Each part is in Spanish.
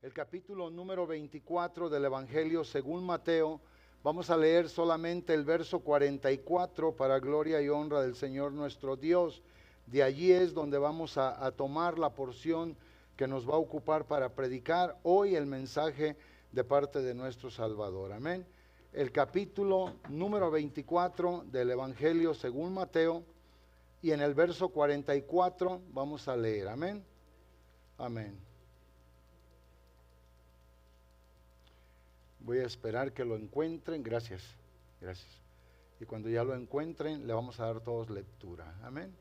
el capítulo número 24 del Evangelio según Mateo. Vamos a leer solamente el verso 44 para gloria y honra del Señor nuestro Dios. De allí es donde vamos a tomar la porción que nos va a ocupar para predicar hoy el mensaje de parte de nuestro Salvador. Amén. El capítulo número 24 del Evangelio según Mateo, y en el verso 44 vamos a leer. Amén. Amén. Voy a esperar que lo encuentren. Gracias. Gracias. Y cuando ya lo encuentren, le vamos a dar todos lectura. Amén.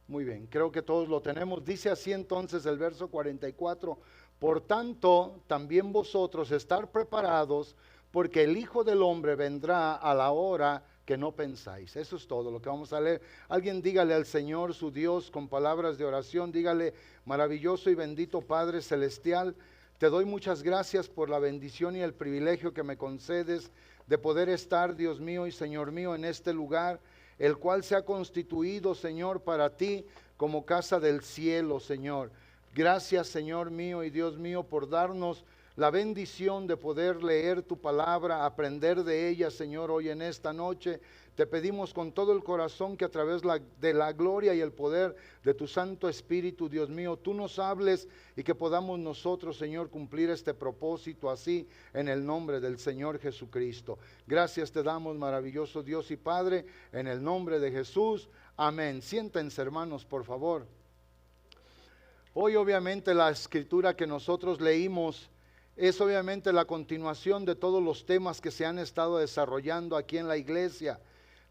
Muy bien, creo que todos lo tenemos. Dice así entonces el verso 44. Por tanto, también vosotros estar preparados, porque el Hijo del Hombre vendrá a la hora que no pensáis. Eso es todo lo que vamos a leer. Alguien dígale al Señor su Dios con palabras de oración. Dígale: maravilloso y bendito Padre Celestial, te doy muchas gracias por la bendición y el privilegio que me concedes de poder estar, Dios mío y Señor mío, en este lugar, el cual se ha constituido, Señor, para ti como casa del cielo, Señor. Gracias, Señor mío y Dios mío, por darnos la bendición de poder leer tu palabra, aprender de ella, Señor, hoy en esta noche. Te pedimos con todo el corazón que a través de la gloria y el poder de tu Santo Espíritu, Dios mío, tú nos hables y que podamos nosotros, Señor, cumplir este propósito así en el nombre del Señor Jesucristo. Gracias te damos, maravilloso Dios y Padre, en el nombre de Jesús. Amén. Siéntense, hermanos, por favor. Hoy obviamente la escritura que nosotros leímos es obviamente la continuación de todos los temas que se han estado desarrollando aquí en la iglesia.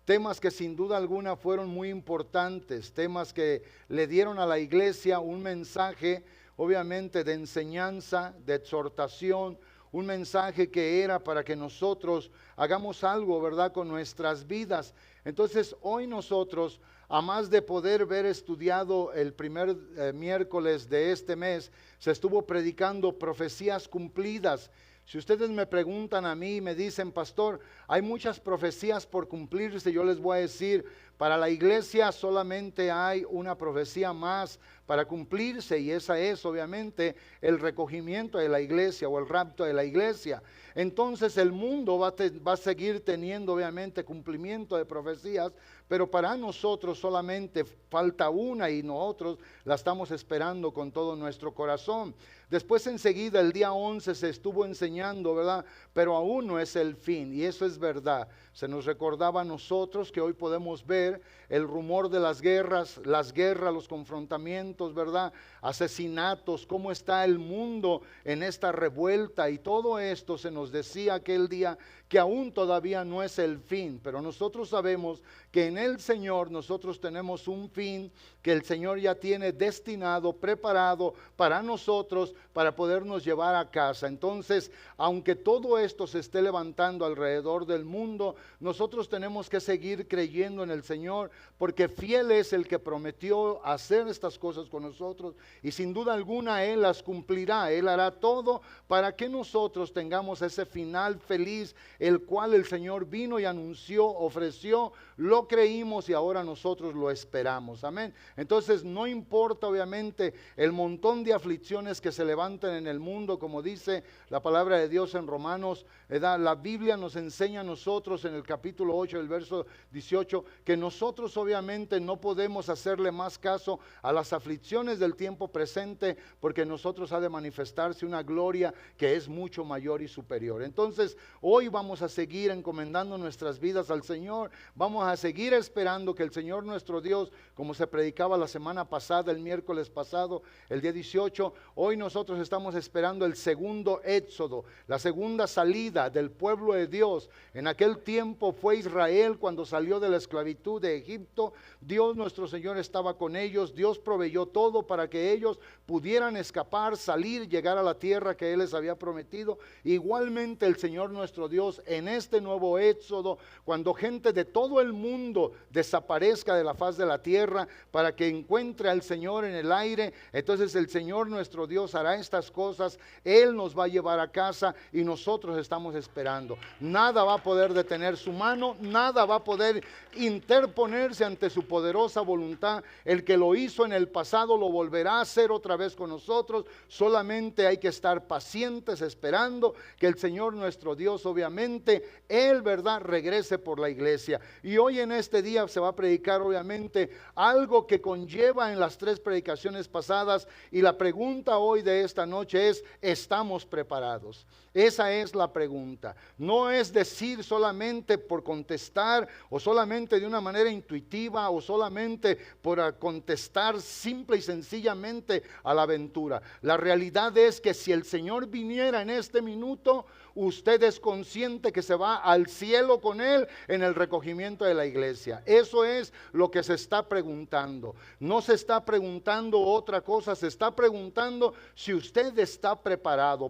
Temas que sin duda alguna fueron muy importantes, temas que le dieron a la iglesia un mensaje obviamente de enseñanza, de exhortación, un mensaje que era para que nosotros hagamos algo, ¿verdad?, con nuestras vidas. Entonces hoy nosotros, a más de poder ver estudiado el primer miércoles de este mes, se estuvo predicando profecías cumplidas. Si ustedes me preguntan a mí y me dicen: pastor, hay muchas profecías por cumplirse, yo les voy a decir: para la iglesia solamente hay una profecía más para cumplirse, y esa es obviamente el recogimiento de la iglesia o el rapto de la iglesia. Entonces el mundo va a seguir teniendo obviamente cumplimiento de profecías, pero para nosotros solamente falta una y nosotros la estamos esperando con todo nuestro corazón. Después enseguida el día 11 se estuvo enseñando, ¿verdad? Pero aún no es el fin, y eso es verdad. Se nos recordaba a nosotros que hoy podemos ver el rumor de las guerras, los confrontamientos, ¿verdad? Asesinatos, cómo está el mundo en esta revuelta, y todo esto se nos decía aquel día que aún todavía no es el fin, pero nosotros sabemos que en el Señor nosotros tenemos un fin que el Señor ya tiene destinado, preparado para nosotros, para podernos llevar a casa. Entonces, aunque todo esto se esté levantando alrededor del mundo, nosotros tenemos que seguir creyendo en el Señor, porque fiel es el que prometió hacer estas cosas con nosotros, y sin duda alguna Él las cumplirá. Él hará todo para que nosotros tengamos ese final feliz, el cual el Señor vino y anunció, ofreció, lo creímos y ahora nosotros lo esperamos. Amén. Entonces no importa obviamente el montón de aflicciones que se levanten en el mundo, como dice la palabra de Dios en Romanos, ¿verdad? La Biblia nos enseña a nosotros en el capítulo 8, el verso 18, que nosotros obviamente no podemos hacerle más caso a las aflicciones del tiempo presente, porque nosotros ha de manifestarse una gloria que es mucho mayor y superior. Entonces hoy vamos a seguir encomendando nuestras vidas al Señor, vamos a seguir esperando que el Señor nuestro Dios, como se predicaba la semana pasada, el miércoles pasado, el día 18, hoy nosotros estamos esperando el segundo éxodo, la segunda salida del pueblo de Dios. En aquel tiempo fue Israel cuando salió de la esclavitud de Egipto. Dios nuestro Señor estaba con ellos, Dios proveyó todo para que ellos pudieran escapar, salir, llegar a la tierra que Él les había prometido. Igualmente el Señor nuestro Dios en este nuevo éxodo, cuando gente de todo el mundo desaparezca de la faz de la tierra para que encuentre al Señor en el aire, entonces el Señor nuestro Dios hará estas cosas. Él nos va a llevar a casa y nosotros estamos esperando. Nada va a poder detener su mano, nada va a poder interponerse ante su poderosa voluntad. El que lo hizo en el pasado pasado lo volverá a hacer otra vez con nosotros. Solamente hay que estar pacientes esperando que el Señor nuestro Dios, obviamente, Él, ¿verdad?, regrese por la iglesia. Y hoy en este día se va a predicar, obviamente, algo que conlleva en las 3 predicaciones pasadas. Y la pregunta hoy de esta noche es: ¿estamos preparados? Esa es la pregunta. No es decir solamente por contestar, o solamente de una manera intuitiva, o solamente por contestar simple y sencillamente a la aventura. La realidad es que si el Señor viniera en este minuto, usted es consciente que se va al cielo con Él en el recogimiento de la iglesia. Eso es lo que se está preguntando. No se está preguntando otra cosa, se está preguntando si usted está preparado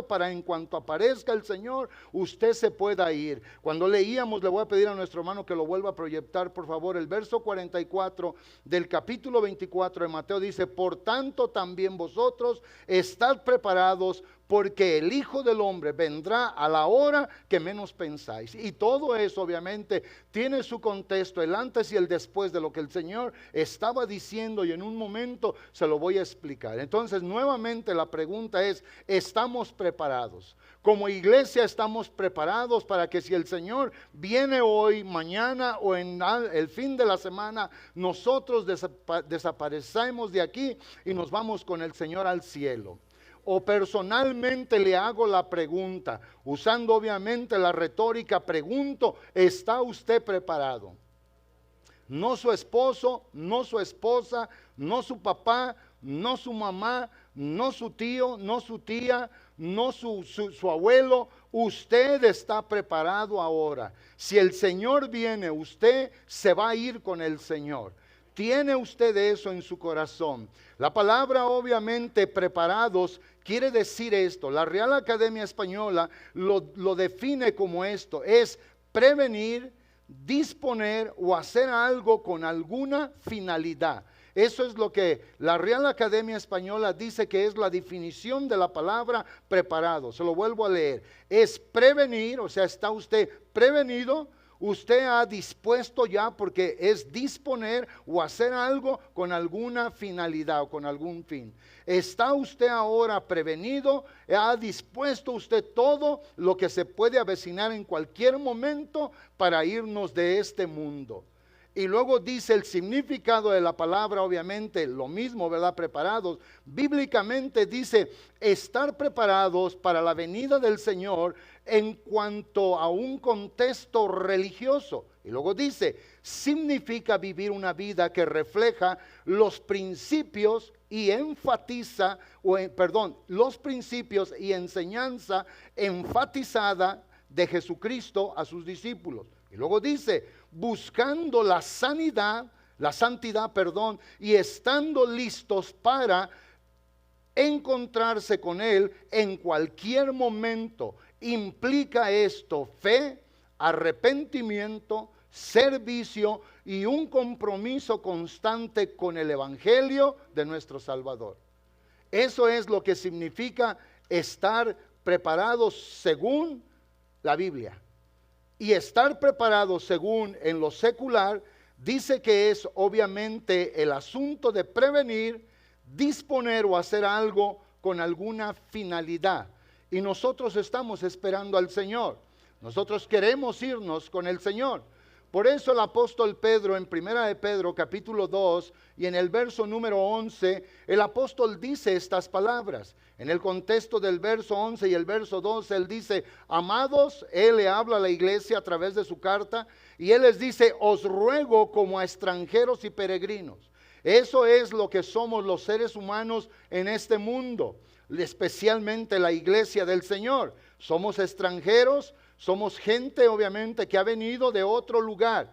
para en cuanto aparezca el Señor, usted se pueda ir. Cuando leíamos, le voy a pedir a nuestro hermano que lo vuelva a proyectar, por favor, el verso 44 del capítulo 24 de Mateo dice: por tanto también vosotros estad preparados, porque el Hijo del Hombre vendrá a la hora que menos pensáis. Y todo eso obviamente tiene su contexto, el antes y el después de lo que el Señor estaba diciendo, y en un momento se lo voy a explicar. Entonces, nuevamente la pregunta es: ¿estamos preparados? Como iglesia estamos preparados para que si el Señor viene hoy, mañana o en el fin de la semana, nosotros desaparecemos de aquí y nos vamos con el Señor al cielo? O personalmente le hago la pregunta, usando obviamente la retórica, pregunto: ¿está usted preparado? No su esposo, no su esposa, no su papá, no su mamá, no su tío, no su tía, no su abuelo. Usted está preparado ahora. Si el Señor viene, usted se va a ir con el Señor. ¿Tiene usted eso en su corazón? La palabra obviamente preparados quiere decir esto. La Real Academia Española lo define como esto: es prevenir, disponer o hacer algo con alguna finalidad. Eso es lo que la Real Academia Española dice que es la definición de la palabra preparado. Se lo vuelvo a leer. Es prevenir, o sea, está usted prevenido. Usted ha dispuesto ya, porque es disponer o hacer algo con alguna finalidad o con algún fin. ¿Está usted ahora prevenido? ¿Ha dispuesto usted todo lo que se puede avecinar en cualquier momento para irnos de este mundo? Y luego dice el significado de la palabra, obviamente lo mismo, ¿verdad? Preparados. Bíblicamente dice estar preparados para la venida del Señor en cuanto a un contexto religioso. Y luego dice, significa vivir una vida que refleja los principios y enfatiza, los principios y enseñanza enfatizada de Jesucristo a sus discípulos. Y luego dice, buscando la santidad, y estando listos para encontrarse con Él en cualquier momento. Implica esto fe, arrepentimiento, servicio y un compromiso constante con el Evangelio de nuestro Salvador. Eso es lo que significa estar preparados según la Biblia. Y estar preparados según en lo secular dice que es obviamente el asunto de prevenir, disponer o hacer algo con alguna finalidad. Y nosotros estamos esperando al Señor. Nosotros queremos irnos con el Señor. Por eso el apóstol Pedro en 1 de Pedro capítulo 2 y en el verso número 11, el apóstol dice estas palabras. En el contexto del verso 11 y el verso 12, él dice, amados, él le habla a la iglesia a través de su carta y él les dice, os ruego como a extranjeros y peregrinos. Eso es lo que somos los seres humanos en este mundo, especialmente la iglesia del Señor. Somos extranjeros. Somos gente obviamente que ha venido de otro lugar.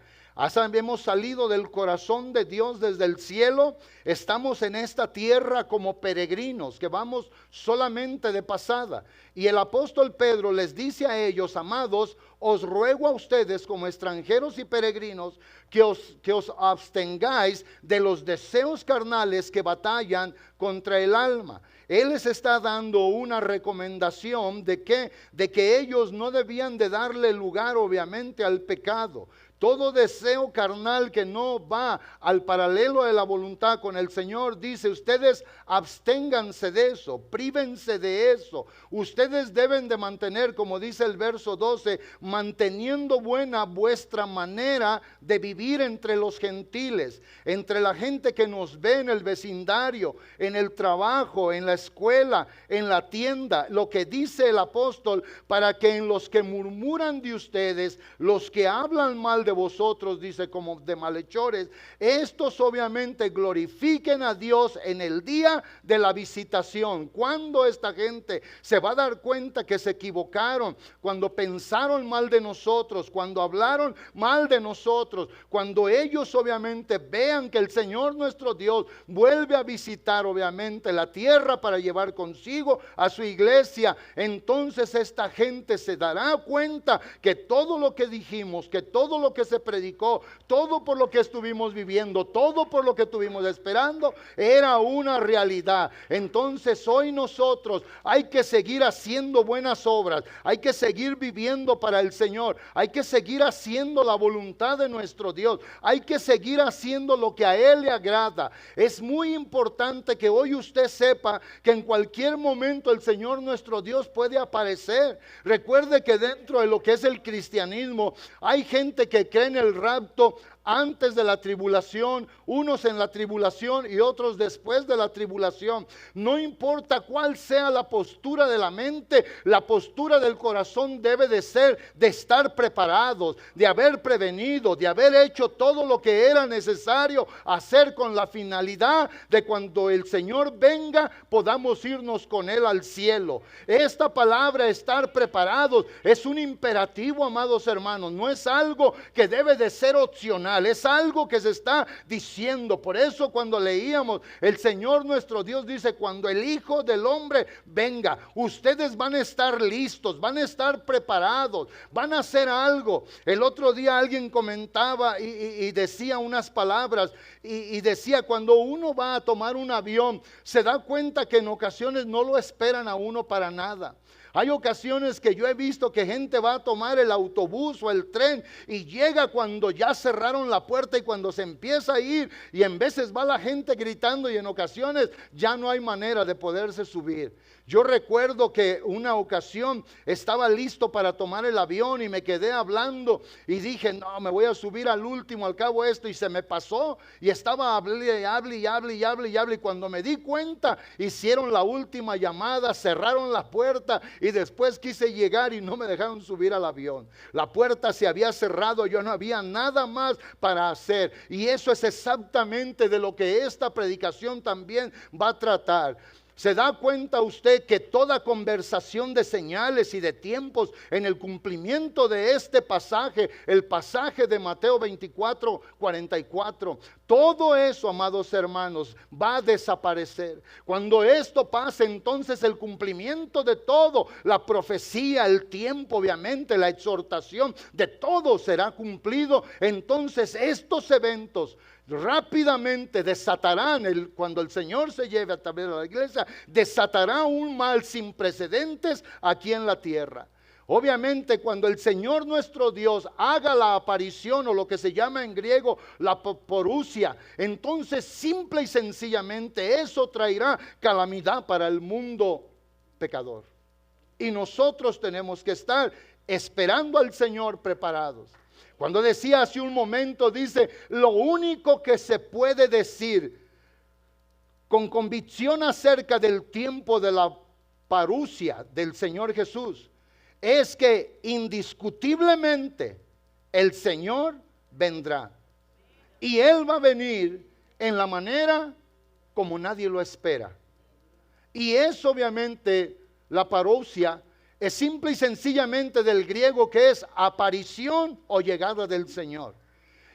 Hemos salido del corazón de Dios desde el cielo. Estamos en esta tierra como peregrinos que vamos solamente de pasada. Y el apóstol Pedro les dice a ellos, amados, os ruego a ustedes como extranjeros y peregrinos que os abstengáis de los deseos carnales que batallan contra el alma. Él les está dando una recomendación de que ellos no debían de darle lugar obviamente al pecado. Todo deseo carnal que no va al paralelo de la voluntad con el Señor, dice, ustedes absténganse de eso, prívense de eso. Ustedes deben de mantener, como dice el verso 12, manteniendo buena vuestra manera de vivir entre los gentiles, entre la gente que nos ve en el vecindario, en el trabajo, en la escuela, en la tienda. Lo que dice el apóstol, para que en los que murmuran de ustedes, los que hablan mal de vosotros, dice, como de malhechores, estos obviamente glorifiquen a Dios en el día de la visitación. Cuando esta gente se va a dar cuenta que se equivocaron, cuando pensaron mal de nosotros, cuando hablaron mal de nosotros, cuando ellos obviamente vean que el Señor nuestro Dios vuelve a visitar obviamente la tierra para llevar consigo a su iglesia, entonces esta gente se dará cuenta que todo lo que dijimos, que todo lo que se predicó, todo por lo que estuvimos viviendo, todo por lo que estuvimos esperando, era una realidad. Entonces hoy nosotros hay que seguir haciendo buenas obras, hay que seguir viviendo para el Señor, hay que seguir haciendo la voluntad de nuestro Dios, hay que seguir haciendo lo que a Él le agrada. Es muy importante que hoy usted sepa que en cualquier momento el Señor nuestro Dios puede aparecer. Recuerde que dentro de lo que es el cristianismo hay gente que cree en el rapto antes de la tribulación, unos en la tribulación y otros después de la tribulación. No importa cuál sea la postura de la mente, la postura del corazón debe de ser de estar preparados, de haber prevenido, de haber hecho todo lo que era necesario hacer con la finalidad de cuando el Señor venga podamos irnos con Él al cielo. Esta palabra estar preparados es un imperativo, amados hermanos, no es algo que debe de ser opcional. Es algo que se está diciendo. Por eso cuando leíamos, el Señor nuestro Dios dice, cuando el Hijo del Hombre venga, ustedes van a estar listos, van a estar preparados, van a hacer algo. El otro día alguien comentaba y decía unas palabras y decía, cuando uno va a tomar un avión, se da cuenta que en ocasiones no lo esperan a uno para nada. Hay ocasiones que yo he visto que gente va a tomar el autobús o el tren y llega cuando ya cerraron la puerta y cuando se empieza a ir, y en veces va la gente gritando y en ocasiones ya no hay manera de poderse subir. Yo recuerdo que una ocasión estaba listo para tomar el avión y me quedé hablando y dije, no, me voy a subir al último, al cabo esto, y se me pasó y estaba hable y cuando me di cuenta hicieron la última llamada, cerraron la puerta y después quise llegar y no me dejaron subir al avión. La puerta se había cerrado, yo no había nada más para hacer, y eso es exactamente de lo que esta predicación también va a tratar. ¿Se da cuenta usted que toda conversación de señales y de tiempos en el cumplimiento de este pasaje, el pasaje de Mateo 24, 44, todo eso, amados hermanos, va a desaparecer? Cuando esto pase, entonces el cumplimiento de todo, la profecía, el tiempo, obviamente, la exhortación, de todo será cumplido. Entonces estos eventos rápidamente desatarán, cuando el Señor se lleve a través de la iglesia, desatará un mal sin precedentes aquí en la tierra. Obviamente cuando el Señor nuestro Dios haga la aparición, o lo que se llama en griego la parusia, entonces simple y sencillamente eso traerá calamidad para el mundo pecador. Y nosotros tenemos que estar esperando al Señor preparados. Cuando decía hace un momento, dice, lo único que se puede decir con convicción acerca del tiempo de la parusia del Señor Jesús es que indiscutiblemente el Señor vendrá. Y Él va a venir en la manera como nadie lo espera. Y es obviamente la parusia. Es simple y sencillamente del griego, que es aparición o llegada del Señor.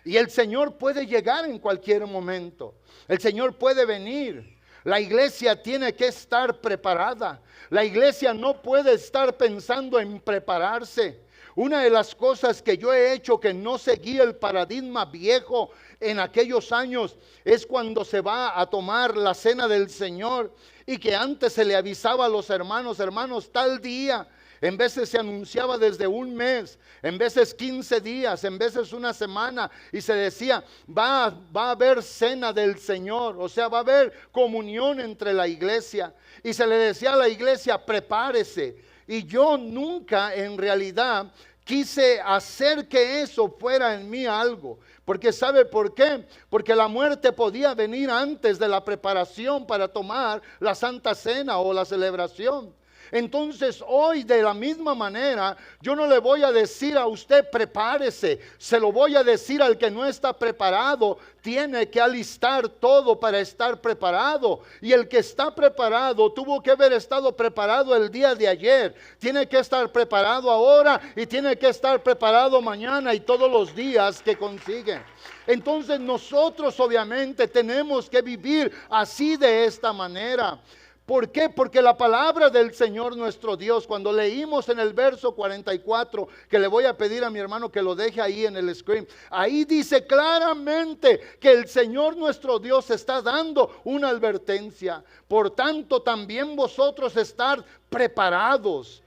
Y el Señor puede llegar en cualquier momento. El Señor puede venir. La iglesia tiene que estar preparada. La iglesia no puede estar pensando en prepararse. Una de las cosas que yo he hecho que no seguí el paradigma viejo en aquellos años es cuando se va a tomar la cena del Señor y que antes se le avisaba a los hermanos, hermanos, tal día. En veces se anunciaba desde un mes, en veces 15 días, en veces una semana, y se decía, va a haber cena del Señor, o sea, va a haber comunión entre la iglesia. Y se le decía a la iglesia, prepárese. Y yo nunca en realidad quise hacer que eso fuera en mí algo. Porque ¿sabe por qué? Porque la muerte podía venir antes de la preparación para tomar la Santa Cena o la celebración. Entonces hoy de la misma manera yo no le voy a decir a usted prepárese, se lo voy a decir al que no está preparado, tiene que alistar todo para estar preparado. Y el que está preparado tuvo que haber estado preparado el día de ayer, tiene que estar preparado ahora y tiene que estar preparado mañana y todos los días que consigue. Entonces nosotros obviamente tenemos que vivir así de esta manera. ¿Por qué? Porque la palabra del Señor nuestro Dios, cuando leímos en el verso 44, que le voy a pedir a mi hermano que lo deje ahí en el screen, ahí dice claramente que el Señor nuestro Dios está dando una advertencia. Por tanto, también vosotros estad preparados.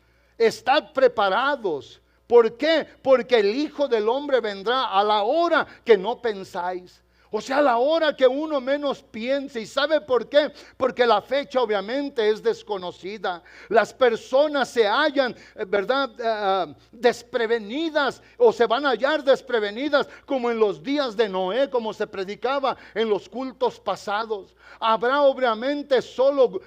¿Por qué? Porque el Hijo del Hombre vendrá a la hora que no pensáis. O sea, a la hora que uno menos piense. ¿Y sabe por qué? Porque la fecha obviamente es desconocida. Las personas se hallan, ¿verdad? Desprevenidas, o se van a hallar desprevenidas como en los días de Noé, como se predicaba en los cultos pasados. Habrá obviamente solo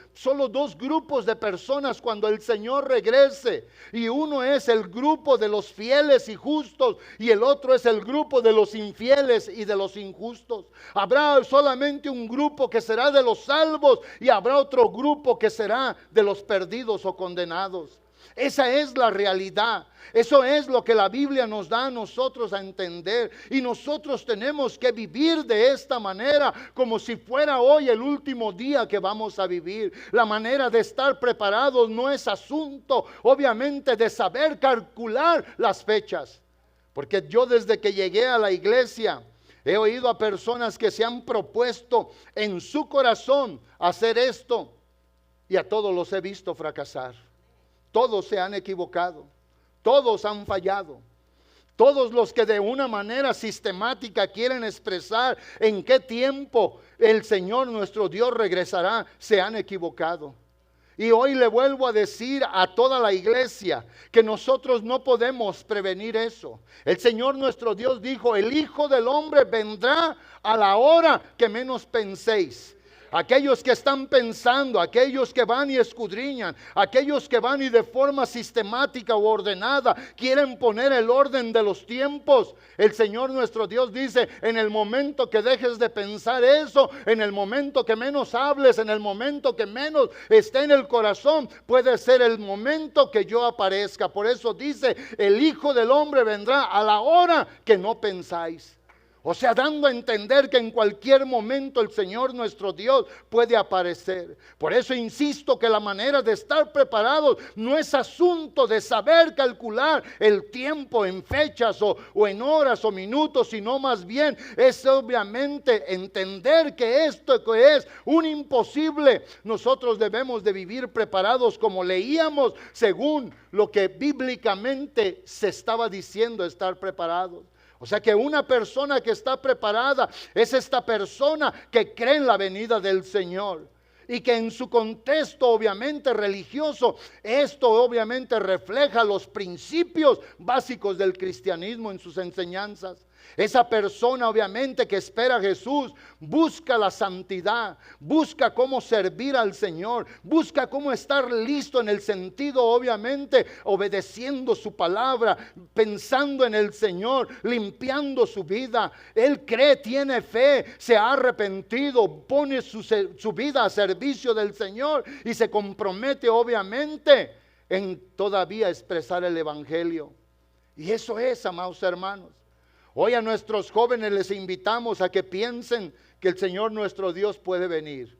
dos grupos de personas cuando el Señor regrese. Y uno es el grupo de los fieles y justos, y el otro es el grupo de los infieles y de los injustos. Habrá solamente un grupo que será de los salvos y habrá otro grupo que será de los perdidos o condenados. Esa es la realidad. Eso es lo que la Biblia nos da a nosotros a entender. Y nosotros tenemos que vivir de esta manera, como si fuera hoy el último día que vamos a vivir. La manera de estar preparados no es asunto, obviamente, de saber calcular las fechas. Porque yo desde que llegué a la iglesia he oído a personas que se han propuesto en su corazón hacer esto y a todos los he visto fracasar. Todos se han equivocado, todos han fallado. Todos los que de una manera sistemática quieren expresar en qué tiempo el Señor nuestro Dios regresará, se han equivocado. Y hoy le vuelvo a decir a toda la iglesia que nosotros no podemos prevenir eso. El Señor nuestro Dios dijo, el Hijo del Hombre vendrá a la hora que menos penséis. Aquellos que están pensando, aquellos que van y escudriñan, aquellos que van y de forma sistemática o ordenada quieren poner el orden de los tiempos. El Señor nuestro Dios dice, en el momento que dejes de pensar eso, en el momento que menos hables, en el momento que menos esté en el corazón, puede ser el momento que yo aparezca. Por eso dice, el Hijo del Hombre vendrá a la hora que no pensáis. O sea, dando a entender que en cualquier momento el Señor nuestro Dios puede aparecer. Por eso insisto que la manera de estar preparados no es asunto de saber calcular el tiempo en fechas o en horas o minutos, sino más bien es obviamente entender que esto que es un imposible, nosotros debemos de vivir preparados como leíamos según lo que bíblicamente se estaba diciendo estar preparados. O sea que una persona que está preparada es esta persona que cree en la venida del Señor. Y que en su contexto obviamente religioso, esto obviamente refleja los principios básicos del cristianismo en sus enseñanzas. Esa persona obviamente que espera a Jesús busca la santidad, busca cómo servir al Señor, busca cómo estar listo en el sentido obviamente obedeciendo su palabra, pensando en el Señor, limpiando su vida. Él cree, tiene fe, se ha arrepentido, pone su vida a servicio del Señor y se compromete obviamente en todavía expresar el Evangelio. Y eso es, amados hermanos. Hoy a nuestros jóvenes les invitamos a que piensen que el Señor nuestro Dios puede venir,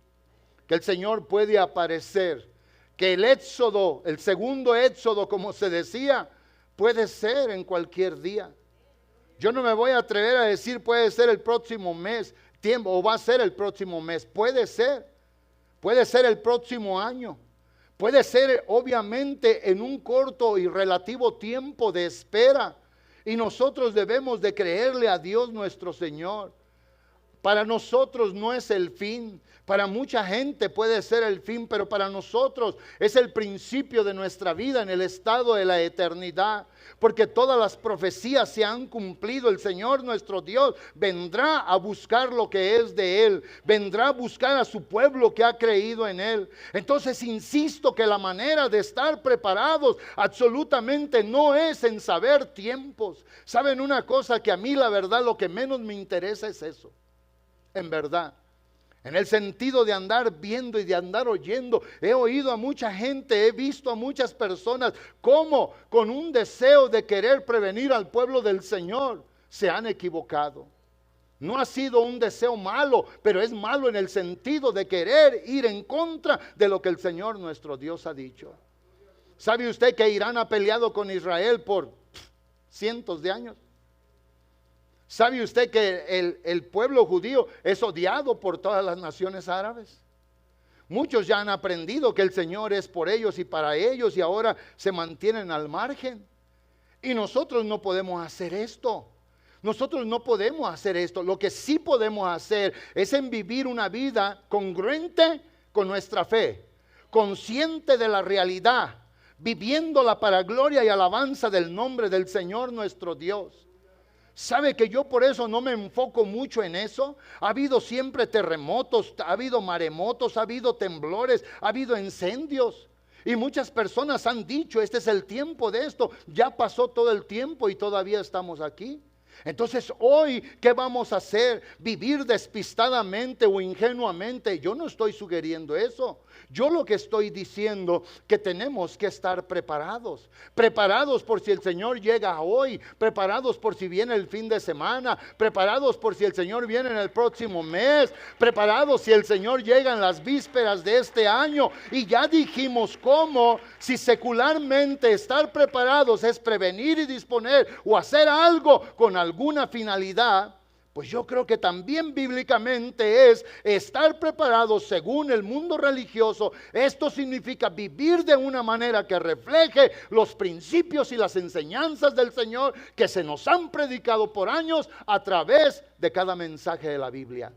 que el Señor puede aparecer, que el éxodo, el segundo éxodo como se decía, Puede ser en cualquier día. Yo no me voy a atrever a decir puede ser el próximo mes, tiempo, o va a ser el próximo mes. Puede ser el próximo año. Puede ser obviamente en un corto y relativo tiempo de espera. Y nosotros debemos de creerle a Dios nuestro Señor. Para nosotros no es el fin. Para mucha gente puede ser el fin, pero para nosotros es el principio de nuestra vida en el estado de la eternidad. Porque todas las profecías se han cumplido. El Señor nuestro Dios vendrá a buscar lo que es de Él. Vendrá a buscar a su pueblo que ha creído en Él. Entonces insisto que la manera de estar preparados absolutamente no es en saber tiempos. ¿Saben una cosa? Que a mí la verdad lo que menos me interesa es eso. En verdad. En el sentido de andar viendo y de andar oyendo. He oído a mucha gente, he visto a muchas personas cómo con un deseo de querer prevenir al pueblo del Señor se han equivocado. No ha sido un deseo malo, pero es malo en el sentido de querer ir en contra de lo que el Señor nuestro Dios ha dicho. ¿Sabe usted que Irán ha peleado con Israel por cientos de años? ¿Sabe usted que el pueblo judío es odiado por todas las naciones árabes? Muchos ya han aprendido que el Señor es por ellos y para ellos y ahora se mantienen al margen. Y nosotros no podemos hacer esto. Nosotros no podemos hacer esto. Lo que sí podemos hacer es en vivir una vida congruente con nuestra fe, consciente de la realidad, viviéndola para gloria y alabanza del nombre del Señor nuestro Dios. ¿Sabe que yo por eso no me enfoco mucho en eso? Ha habido siempre terremotos, ha habido maremotos, ha habido temblores, ha habido incendios. Y muchas personas han dicho, este es el tiempo de esto. Ya pasó todo el tiempo y todavía estamos aquí. Entonces hoy, ¿qué vamos a hacer? ¿Vivir despistadamente o ingenuamente? Yo no estoy sugiriendo eso. Yo lo que estoy diciendo que tenemos que estar preparados. Preparados por si el Señor llega hoy. Preparados por si viene el fin de semana. Preparados por si el Señor viene en el próximo mes. Preparados si el Señor llega en las vísperas de este año. Y ya dijimos cómo, si secularmente estar preparados es prevenir y disponer o hacer algo con alguna finalidad, pues yo creo que también bíblicamente es estar preparados según el mundo religioso. Esto significa vivir de una manera que refleje los principios y las enseñanzas del Señor que se nos han predicado por años a través de cada mensaje de la Biblia.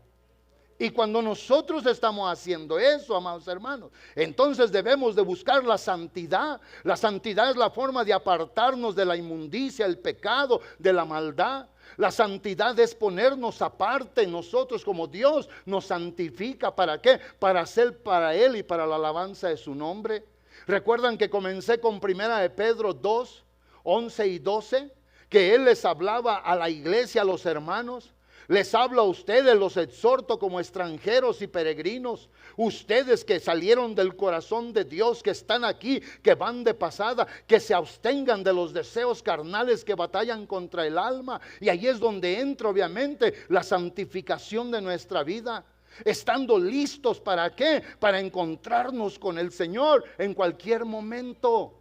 Y cuando nosotros estamos haciendo eso, amados hermanos, entonces debemos de buscar la santidad. La santidad es la forma de apartarnos de la inmundicia, el pecado, de la maldad. La santidad es ponernos aparte nosotros como Dios nos santifica. ¿Para qué? Para hacer para Él y para la alabanza de su nombre. ¿Recuerdan que comencé con 1 de Pedro 2, 11 y 12? Que Él les hablaba a la iglesia, a los hermanos. Les hablo a ustedes, los exhorto como extranjeros y peregrinos. Ustedes que salieron del corazón de Dios, que están aquí, que van de pasada, que se abstengan de los deseos carnales que batallan contra el alma. Y ahí es donde entra obviamente la santificación de nuestra vida. Estando listos, ¿para qué? Para encontrarnos con el Señor en cualquier momento.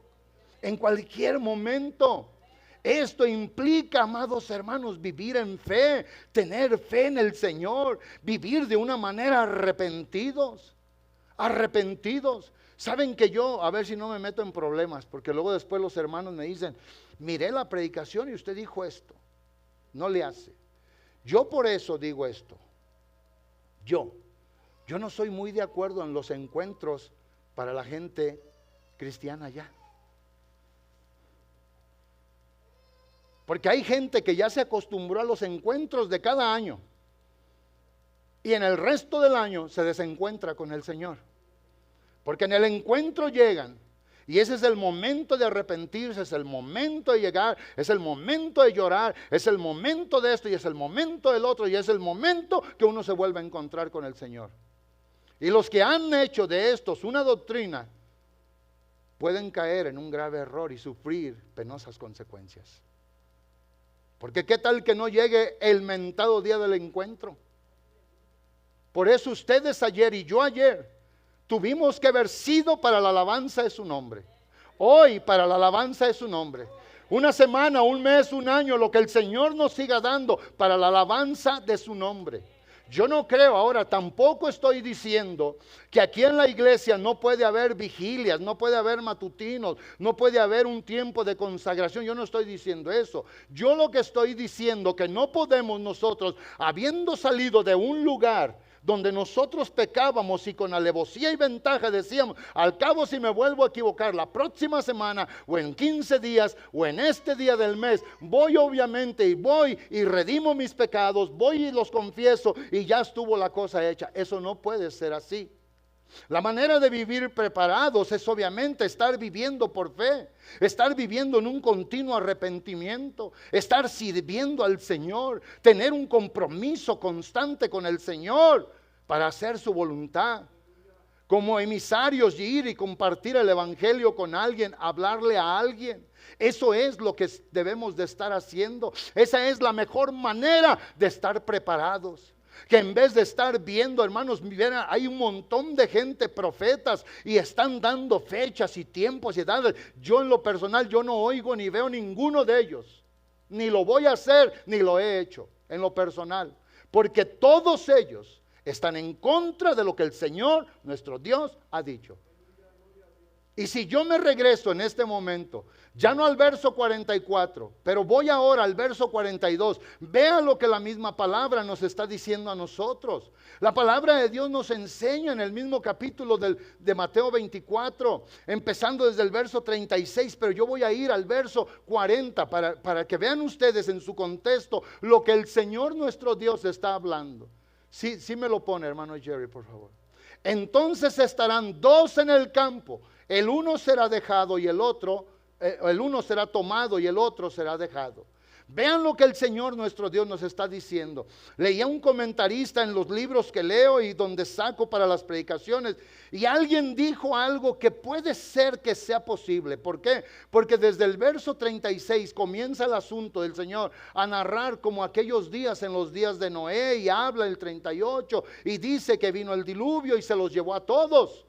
En cualquier momento. Esto implica, amados hermanos, vivir en fe, tener fe en el Señor, vivir de una manera arrepentidos. Saben que yo, a ver si no me meto en problemas, porque luego después los hermanos me dicen, miré la predicación y usted dijo esto. No le hace. Yo por eso digo esto. Yo no soy muy de acuerdo en los encuentros para la gente cristiana ya. Porque hay gente que ya se acostumbró a los encuentros de cada año. Y en el resto del año se desencuentra con el Señor. Porque en el encuentro llegan. Y ese es el momento de arrepentirse, es el momento de llegar, es el momento de llorar, es el momento de esto y es el momento del otro. Y es el momento que uno se vuelve a encontrar con el Señor. Y los que han hecho de estos una doctrina pueden caer en un grave error y sufrir penosas consecuencias. Porque qué tal que no llegue el mentado día del encuentro. Por eso ustedes ayer y yo ayer tuvimos que haber sido para la alabanza de su nombre. Hoy para la alabanza de su nombre. una semana, un mes, un año, lo que el Señor nos siga dando para la alabanza de su nombre. Yo no creo, ahora tampoco estoy diciendo que aquí en la iglesia no puede haber vigilias, no puede haber matutinos, no puede haber un tiempo de consagración. Yo no estoy diciendo eso. Yo lo que estoy diciendo que no podemos nosotros, habiendo salido de un lugar donde nosotros pecábamos y con alevosía y ventaja decíamos, al cabo si me vuelvo a equivocar la próxima semana o en 15 días o en este día del mes, voy obviamente y voy y redimo mis pecados, voy y los confieso y ya estuvo la cosa hecha. Eso no puede ser así. La manera de vivir preparados es obviamente estar viviendo por fe, estar viviendo en un continuo arrepentimiento, estar sirviendo al Señor, tener un compromiso constante con el Señor para hacer su voluntad. Como emisarios, ir y compartir el evangelio con alguien, hablarle a alguien. Eso es lo que debemos de estar haciendo. Esa es la mejor manera de estar preparados. Que en vez de estar viendo, hermanos, hay un montón de gente, profetas, y están dando fechas y tiempos y edades. Yo en lo personal, yo no oigo ni veo ninguno de ellos. Ni lo voy a hacer, ni lo he hecho en lo personal. Porque todos ellos están en contra de lo que el Señor, nuestro Dios, ha dicho. Y si yo me regreso en este momento, ya no al verso 44, pero voy ahora al verso 42, vea lo que la misma palabra nos está diciendo a nosotros. La palabra de Dios nos enseña en el mismo capítulo de Mateo 24, empezando desde el verso 36, pero yo voy a ir al verso 40 para que vean ustedes en su contexto lo que el Señor nuestro Dios está hablando. Sí me lo pone, hermano Jerry, por favor. Entonces estarán dos en el campo. El uno será dejado y el uno será tomado y el otro será dejado. Vean lo que el Señor nuestro Dios nos está diciendo. Leía un comentarista en los libros que leo y donde saco para las predicaciones, y alguien dijo algo que puede ser que sea posible. ¿Por qué? Porque desde el verso 36 comienza el asunto del Señor a narrar como aquellos días en los días de Noé, y habla el 38 y dice que vino el diluvio y se los llevó a todos.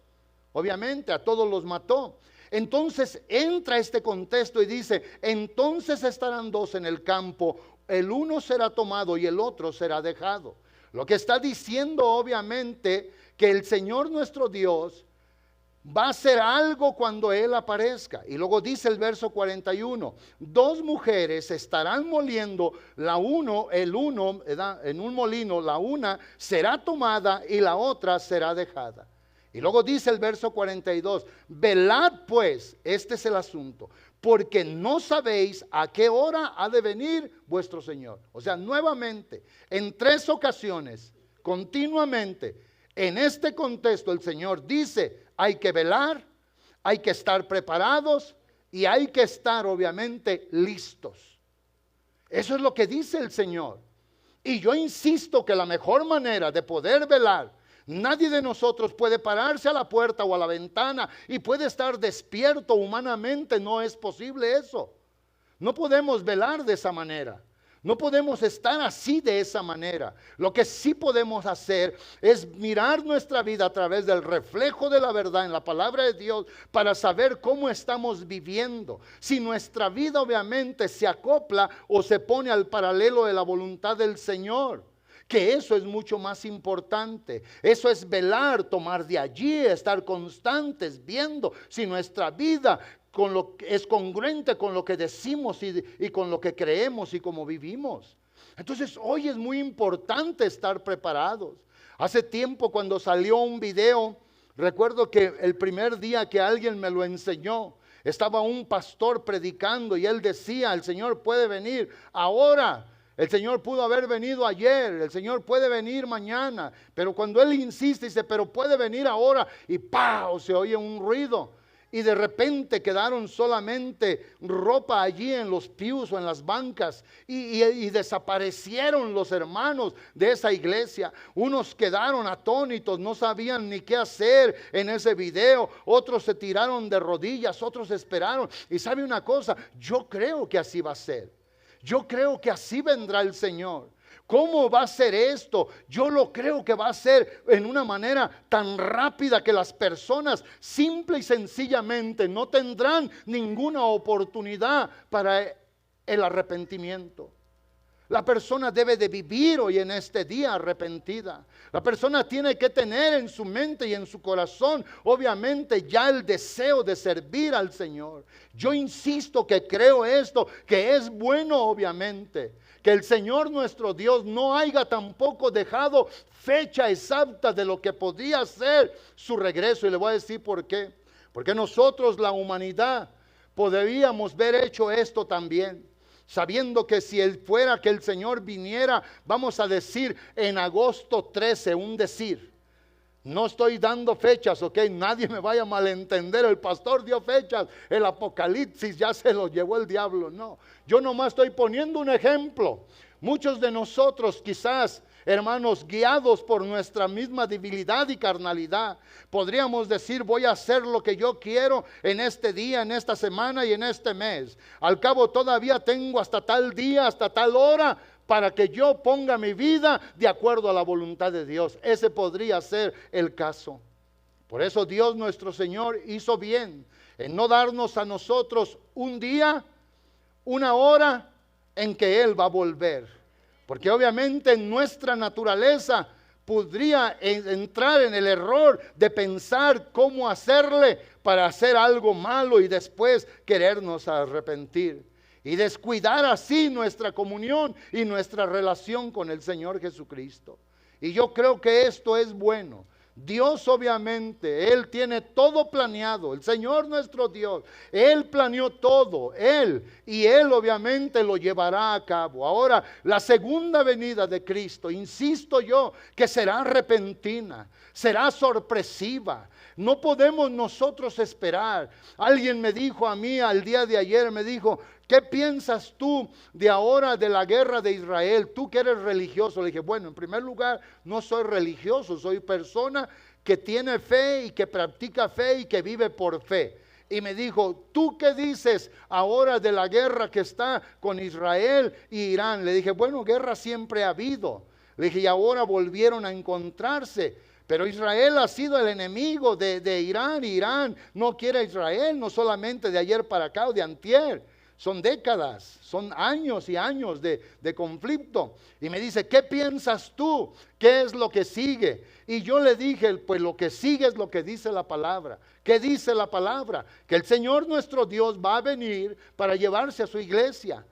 Obviamente a todos los mató. Entonces entra este contexto y dice, entonces estarán dos en el campo, el uno será tomado y el otro será dejado. Lo que está diciendo obviamente que el Señor nuestro Dios va a hacer algo cuando Él aparezca. Y luego dice el verso 41, dos mujeres estarán moliendo, en un molino, la una será tomada y la otra será dejada. Y luego dice el verso 42, velad pues, este es el asunto, porque no sabéis a qué hora ha de venir vuestro Señor. O sea, nuevamente, en 3 ocasiones, continuamente, en este contexto el Señor dice, hay que velar, hay que estar preparados y hay que estar obviamente listos. Eso es lo que dice el Señor. Y yo insisto que la mejor manera de poder velar, nadie de nosotros puede pararse a la puerta o a la ventana y puede estar despierto humanamente. No es posible eso. No podemos velar de esa manera. No podemos estar así de esa manera. Lo que sí podemos hacer es mirar nuestra vida a través del reflejo de la verdad en la palabra de Dios para saber cómo estamos viviendo. Si nuestra vida obviamente se acopla o se pone al paralelo de la voluntad del Señor. Que eso es mucho más importante. Eso es velar, tomar de allí, estar constantes, viendo si nuestra vida es congruente con lo que decimos y con lo que creemos y cómo vivimos. Entonces hoy es muy importante estar preparados. Hace tiempo cuando salió un video, recuerdo que el primer día que alguien me lo enseñó, estaba un pastor predicando y él decía, el Señor puede venir ahora. El Señor pudo haber venido ayer, el Señor puede venir mañana, pero cuando Él insiste, dice, pero puede venir ahora, y ¡pau! Se oye un ruido, y de repente quedaron solamente ropa allí en los pews o en las bancas, y desaparecieron los hermanos de esa iglesia. Unos quedaron atónitos, no sabían ni qué hacer en ese video, otros se tiraron de rodillas, otros esperaron, y sabe una cosa, yo creo que así va a ser. Yo creo que así vendrá el Señor. ¿Cómo va a ser esto? Yo lo creo que va a ser en una manera tan rápida que las personas simple y sencillamente no tendrán ninguna oportunidad para el arrepentimiento. La persona debe de vivir hoy en este día arrepentida. La persona tiene que tener en su mente y en su corazón, obviamente, ya el deseo de servir al Señor. Yo insisto que creo esto, que es bueno, obviamente, que el Señor nuestro Dios no haya tampoco dejado fecha exacta de lo que podría ser su regreso. Y le voy a decir por qué. Porque nosotros, la humanidad, podríamos ver hecho esto también. Sabiendo que si él fuera que el Señor viniera, vamos a decir en agosto 13, un decir. No estoy dando fechas, ok, nadie me vaya a malentender. El pastor dio fechas, el Apocalipsis ya se lo llevó el diablo. No, yo nomás estoy poniendo un ejemplo. Muchos de nosotros quizás, hermanos, guiados por nuestra misma debilidad y carnalidad, podríamos decir: voy a hacer lo que yo quiero en este día, en esta semana y en este mes. Al cabo todavía tengo hasta tal día, hasta tal hora, para que yo ponga mi vida de acuerdo a la voluntad de Dios. Ese podría ser el caso. Por eso Dios nuestro Señor hizo bien en no darnos a nosotros un día, una hora en que Él va a volver. Porque obviamente en nuestra naturaleza podría entrar en el error de pensar cómo hacerle para hacer algo malo y después querernos arrepentir. Y descuidar así nuestra comunión y nuestra relación con el Señor Jesucristo. Y yo creo que esto es bueno. Dios obviamente, Él tiene todo planeado. El Señor nuestro Dios, Él planeó todo, Él. Y Él obviamente lo llevará a cabo. Ahora, la segunda venida de Cristo, insisto yo, que será repentina, será sorpresiva. No podemos nosotros esperar. Alguien me dijo a mí al día de ayer, me dijo: ¿qué piensas tú de ahora de la guerra de Israel? Tú que eres religioso. Le dije: bueno, en primer lugar, no soy religioso, soy persona que tiene fe y que practica fe y que vive por fe. Y me dijo: ¿tú qué dices ahora de la guerra que está con Israel y Irán? Le dije: bueno, guerra siempre ha habido. Le dije: y ahora volvieron a encontrarse. Pero Israel ha sido el enemigo de Irán. Irán no quiere a Israel, no solamente de ayer para acá o de antier. Son décadas, son años y años de conflicto. Y me dice: ¿qué piensas tú? ¿Qué es lo que sigue? Y yo le dije: pues lo que sigue es lo que dice la palabra. ¿Qué dice la palabra? Que el Señor nuestro Dios va a venir para llevarse a su iglesia.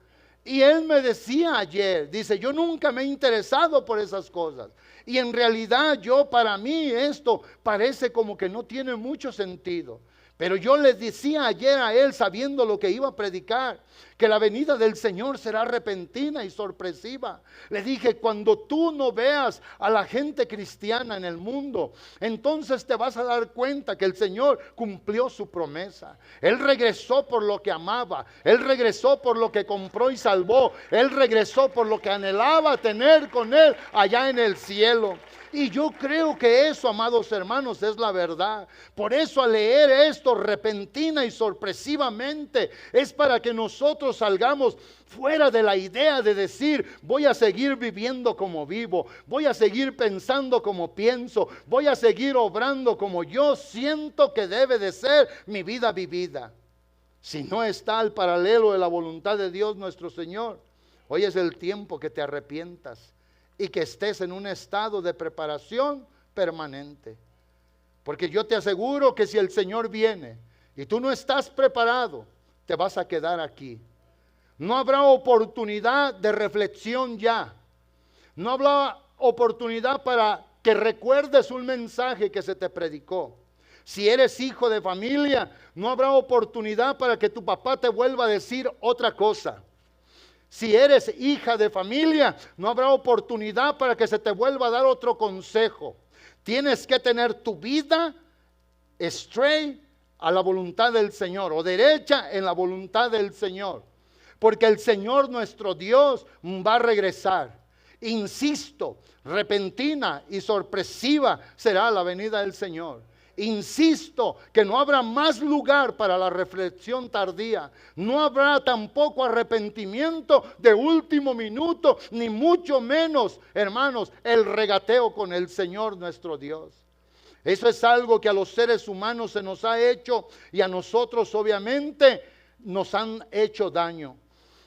Y él me decía ayer, dice: yo nunca me he interesado por esas cosas. Y en realidad para mí esto parece como que no tiene mucho sentido. Pero yo le decía ayer a él, sabiendo lo que iba a predicar, que la venida del Señor será repentina y sorpresiva. Le dije: cuando tú no veas a la gente cristiana en el mundo, entonces te vas a dar cuenta que el Señor cumplió su promesa. Él regresó por lo que amaba, Él regresó por lo que compró y salvó, Él regresó por lo que anhelaba tener con Él allá en el cielo. Y yo creo que eso, amados hermanos, es la verdad. Por eso al leer esto repentina y sorpresivamente, es para que nosotros salgamos fuera de la idea de decir: voy a seguir viviendo como vivo, voy a seguir pensando como pienso, voy a seguir obrando como yo siento que debe de ser mi vida vivida. Si no está al paralelo de la voluntad de Dios nuestro Señor, hoy es el tiempo que te arrepientas y que estés en un estado de preparación permanente. Porque yo te aseguro que si el Señor viene y tú no estás preparado, te vas a quedar aquí. No habrá oportunidad de reflexión ya. No habrá oportunidad para que recuerdes un mensaje que se te predicó. Si eres hijo de familia, no habrá oportunidad para que tu papá te vuelva a decir otra cosa. Si eres hija de familia, no habrá oportunidad para que se te vuelva a dar otro consejo. Tienes que tener tu vida straight a la voluntad del Señor, o derecha en la voluntad del Señor. Porque el Señor nuestro Dios va a regresar. Insisto, repentina y sorpresiva será la venida del Señor. Insisto que no habrá más lugar para la reflexión tardía. No habrá tampoco arrepentimiento de último minuto, ni mucho menos, hermanos, el regateo con el Señor nuestro Dios. Eso es algo que a los seres humanos se nos ha hecho y a nosotros obviamente nos han hecho daño.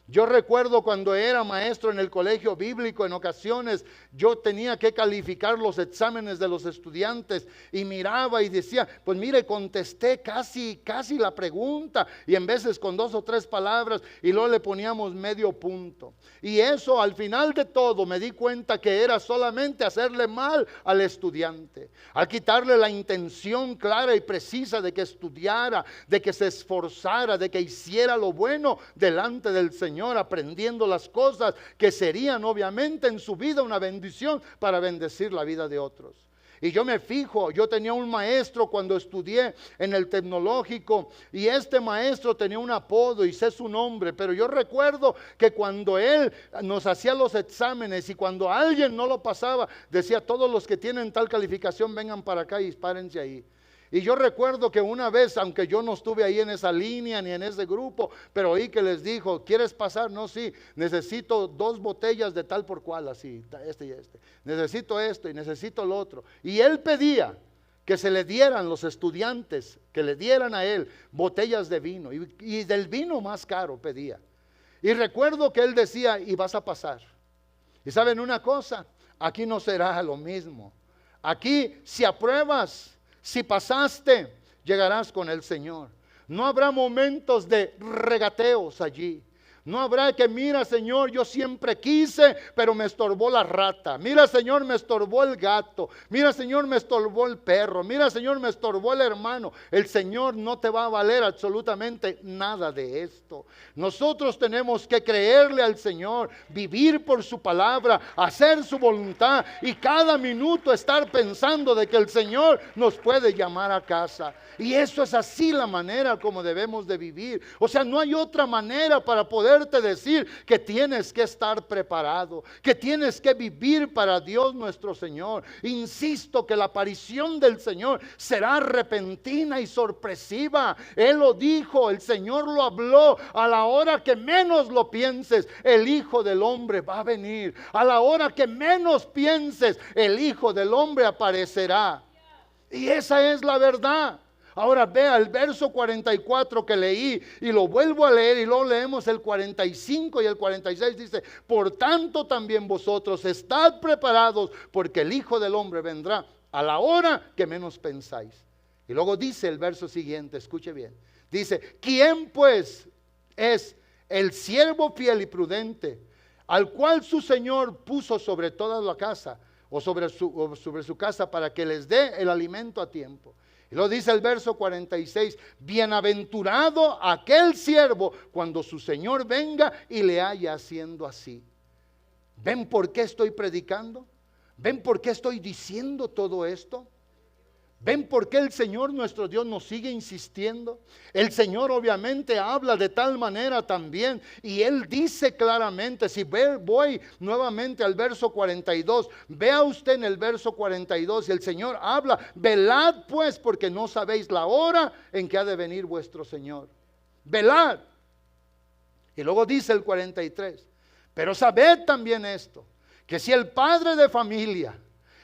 Yo recuerdo cuando era maestro en el colegio bíblico, en ocasiones yo tenía que calificar los exámenes de los estudiantes y miraba y decía, pues mire, contesté casi la pregunta, y en veces con 2 o 3 palabras, y luego le poníamos medio punto. Y eso al final de todo me di cuenta que era solamente hacerle mal al estudiante, al quitarle la intención clara y precisa de que estudiara, de que se esforzara, de que hiciera lo bueno delante del Señor, aprendiendo las cosas que serían obviamente en su vida una bendición para bendecir la vida de otros. Y yo me fijo, yo tenía un maestro cuando estudié en el tecnológico, y este maestro tenía un apodo y sé su nombre, pero yo recuerdo que cuando él nos hacía los exámenes y cuando alguien no lo pasaba, decía, todos los que tienen tal calificación vengan para acá y párense ahí. Y yo recuerdo que una vez, aunque yo no estuve ahí en esa línea ni en ese grupo, pero oí que les dijo, ¿quieres pasar? No, sí, necesito 2 botellas de tal por cual, así, este y este. Necesito esto y necesito lo otro. Y él pedía que se le dieran los estudiantes, que le dieran a él botellas de vino. Y del vino más caro pedía. Y recuerdo que él decía, y vas a pasar. Y saben una cosa, aquí no será lo mismo. Aquí si apruebas, si pasaste, llegarás con el Señor. No habrá momentos de regateos allí. No habrá que, mira Señor, yo siempre quise, pero me estorbó la rata. Mira Señor, me estorbó el gato. Mira Señor, me estorbó el perro. Mira Señor, me estorbó el hermano. El Señor no te va a valer absolutamente nada de esto. Nosotros tenemos que creerle al Señor, vivir por su palabra, hacer su voluntad y cada minuto estar pensando de que el Señor nos puede llamar a casa. Y eso es así la manera como debemos de vivir. O sea, no hay otra manera para poderte decir que tienes que estar preparado, que tienes que vivir para Dios nuestro Señor. Insisto que la aparición del Señor será repentina y sorpresiva. Él lo dijo, el Señor lo habló. A la hora que menos lo pienses, el Hijo del Hombre va a venir. A la hora que menos pienses, el Hijo del Hombre aparecerá. Y esa es la verdad. Ahora vea el verso 44 que leí y lo vuelvo a leer y luego leemos el 45 y el 46. Dice, por tanto también vosotros estad preparados, porque el Hijo del Hombre vendrá a la hora que menos pensáis. Y luego dice el verso siguiente, escuche bien. Dice, ¿quién pues es el siervo fiel y prudente, al cual su Señor puso sobre toda la casa o sobre su casa para que les dé el alimento a tiempo? Y lo dice el verso 46, bienaventurado aquel siervo cuando su Señor venga y le haya haciendo así. ¿Ven por qué estoy predicando? ¿Ven por qué estoy diciendo todo esto? ¿Ven por qué el Señor nuestro Dios nos sigue insistiendo? El Señor obviamente habla de tal manera también, y Él dice claramente, si voy nuevamente al verso 42, vea usted en el verso 42, y el Señor habla, velad pues, porque no sabéis la hora en que ha de venir vuestro Señor. Velad. Y luego dice el 43, pero sabed también esto, que si el padre de familia,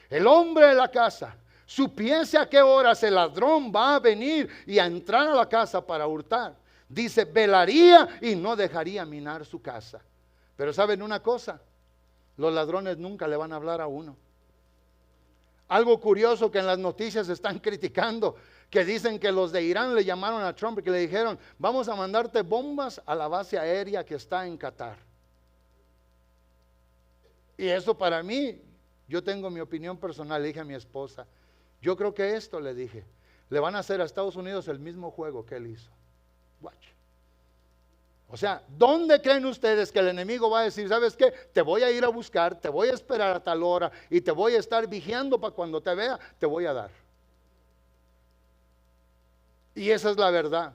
el hombre de la casa, supiese a qué horas el ladrón va a venir y a entrar a la casa para hurtar, dice, velaría y no dejaría minar su casa. Pero ¿saben una cosa? Los ladrones nunca le van a hablar a uno. Algo curioso que en las noticias están criticando, que dicen que los de Irán le llamaron a Trump y que le dijeron, vamos a mandarte bombas a la base aérea que está en Qatar. Y eso para mí, yo tengo mi opinión personal, le dije a mi esposa, yo creo que esto, le dije, le van a hacer a Estados Unidos el mismo juego que él hizo. Watch. O sea, ¿dónde creen ustedes que el enemigo va a decir, sabes qué? Te voy a ir a buscar, te voy a esperar a tal hora y te voy a estar vigiando para cuando te vea, te voy a dar. Y esa es la verdad.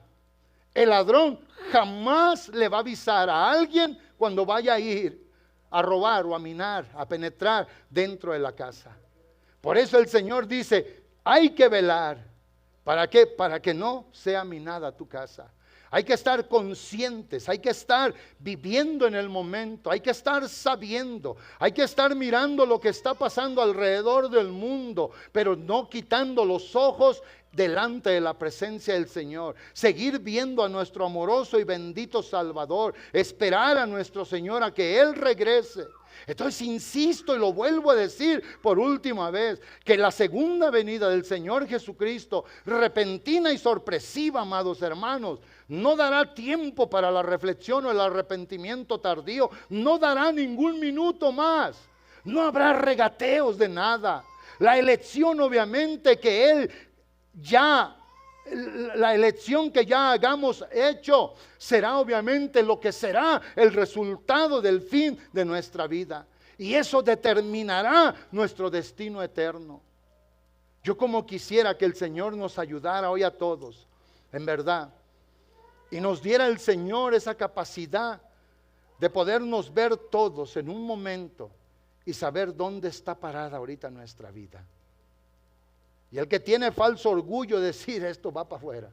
El ladrón jamás le va a avisar a alguien cuando vaya a ir a robar o a minar, a penetrar dentro de la casa. Por eso el Señor dice, hay que velar. ¿Para qué? Para que no sea minada tu casa. Hay que estar conscientes, hay que estar viviendo en el momento, hay que estar sabiendo, hay que estar mirando lo que está pasando alrededor del mundo, pero no quitando los ojos delante de la presencia del Señor. Seguir viendo a nuestro amoroso y bendito Salvador, esperar a nuestro Señor a que Él regrese. Entonces insisto y lo vuelvo a decir por última vez, que la segunda venida del Señor Jesucristo, repentina y sorpresiva, amados hermanos, no dará tiempo para la reflexión o el arrepentimiento tardío, no dará ningún minuto más, no habrá regateos de nada. La elección obviamente que Él ya... La elección que ya hagamos hecho será obviamente lo que será el resultado del fin de nuestra vida. Y eso determinará nuestro destino eterno. Yo como quisiera que el Señor nos ayudara hoy a todos, en verdad. Y nos diera el Señor esa capacidad de podernos ver todos en un momento y saber dónde está parada ahorita nuestra vida. Y el que tiene falso orgullo decir esto va para afuera.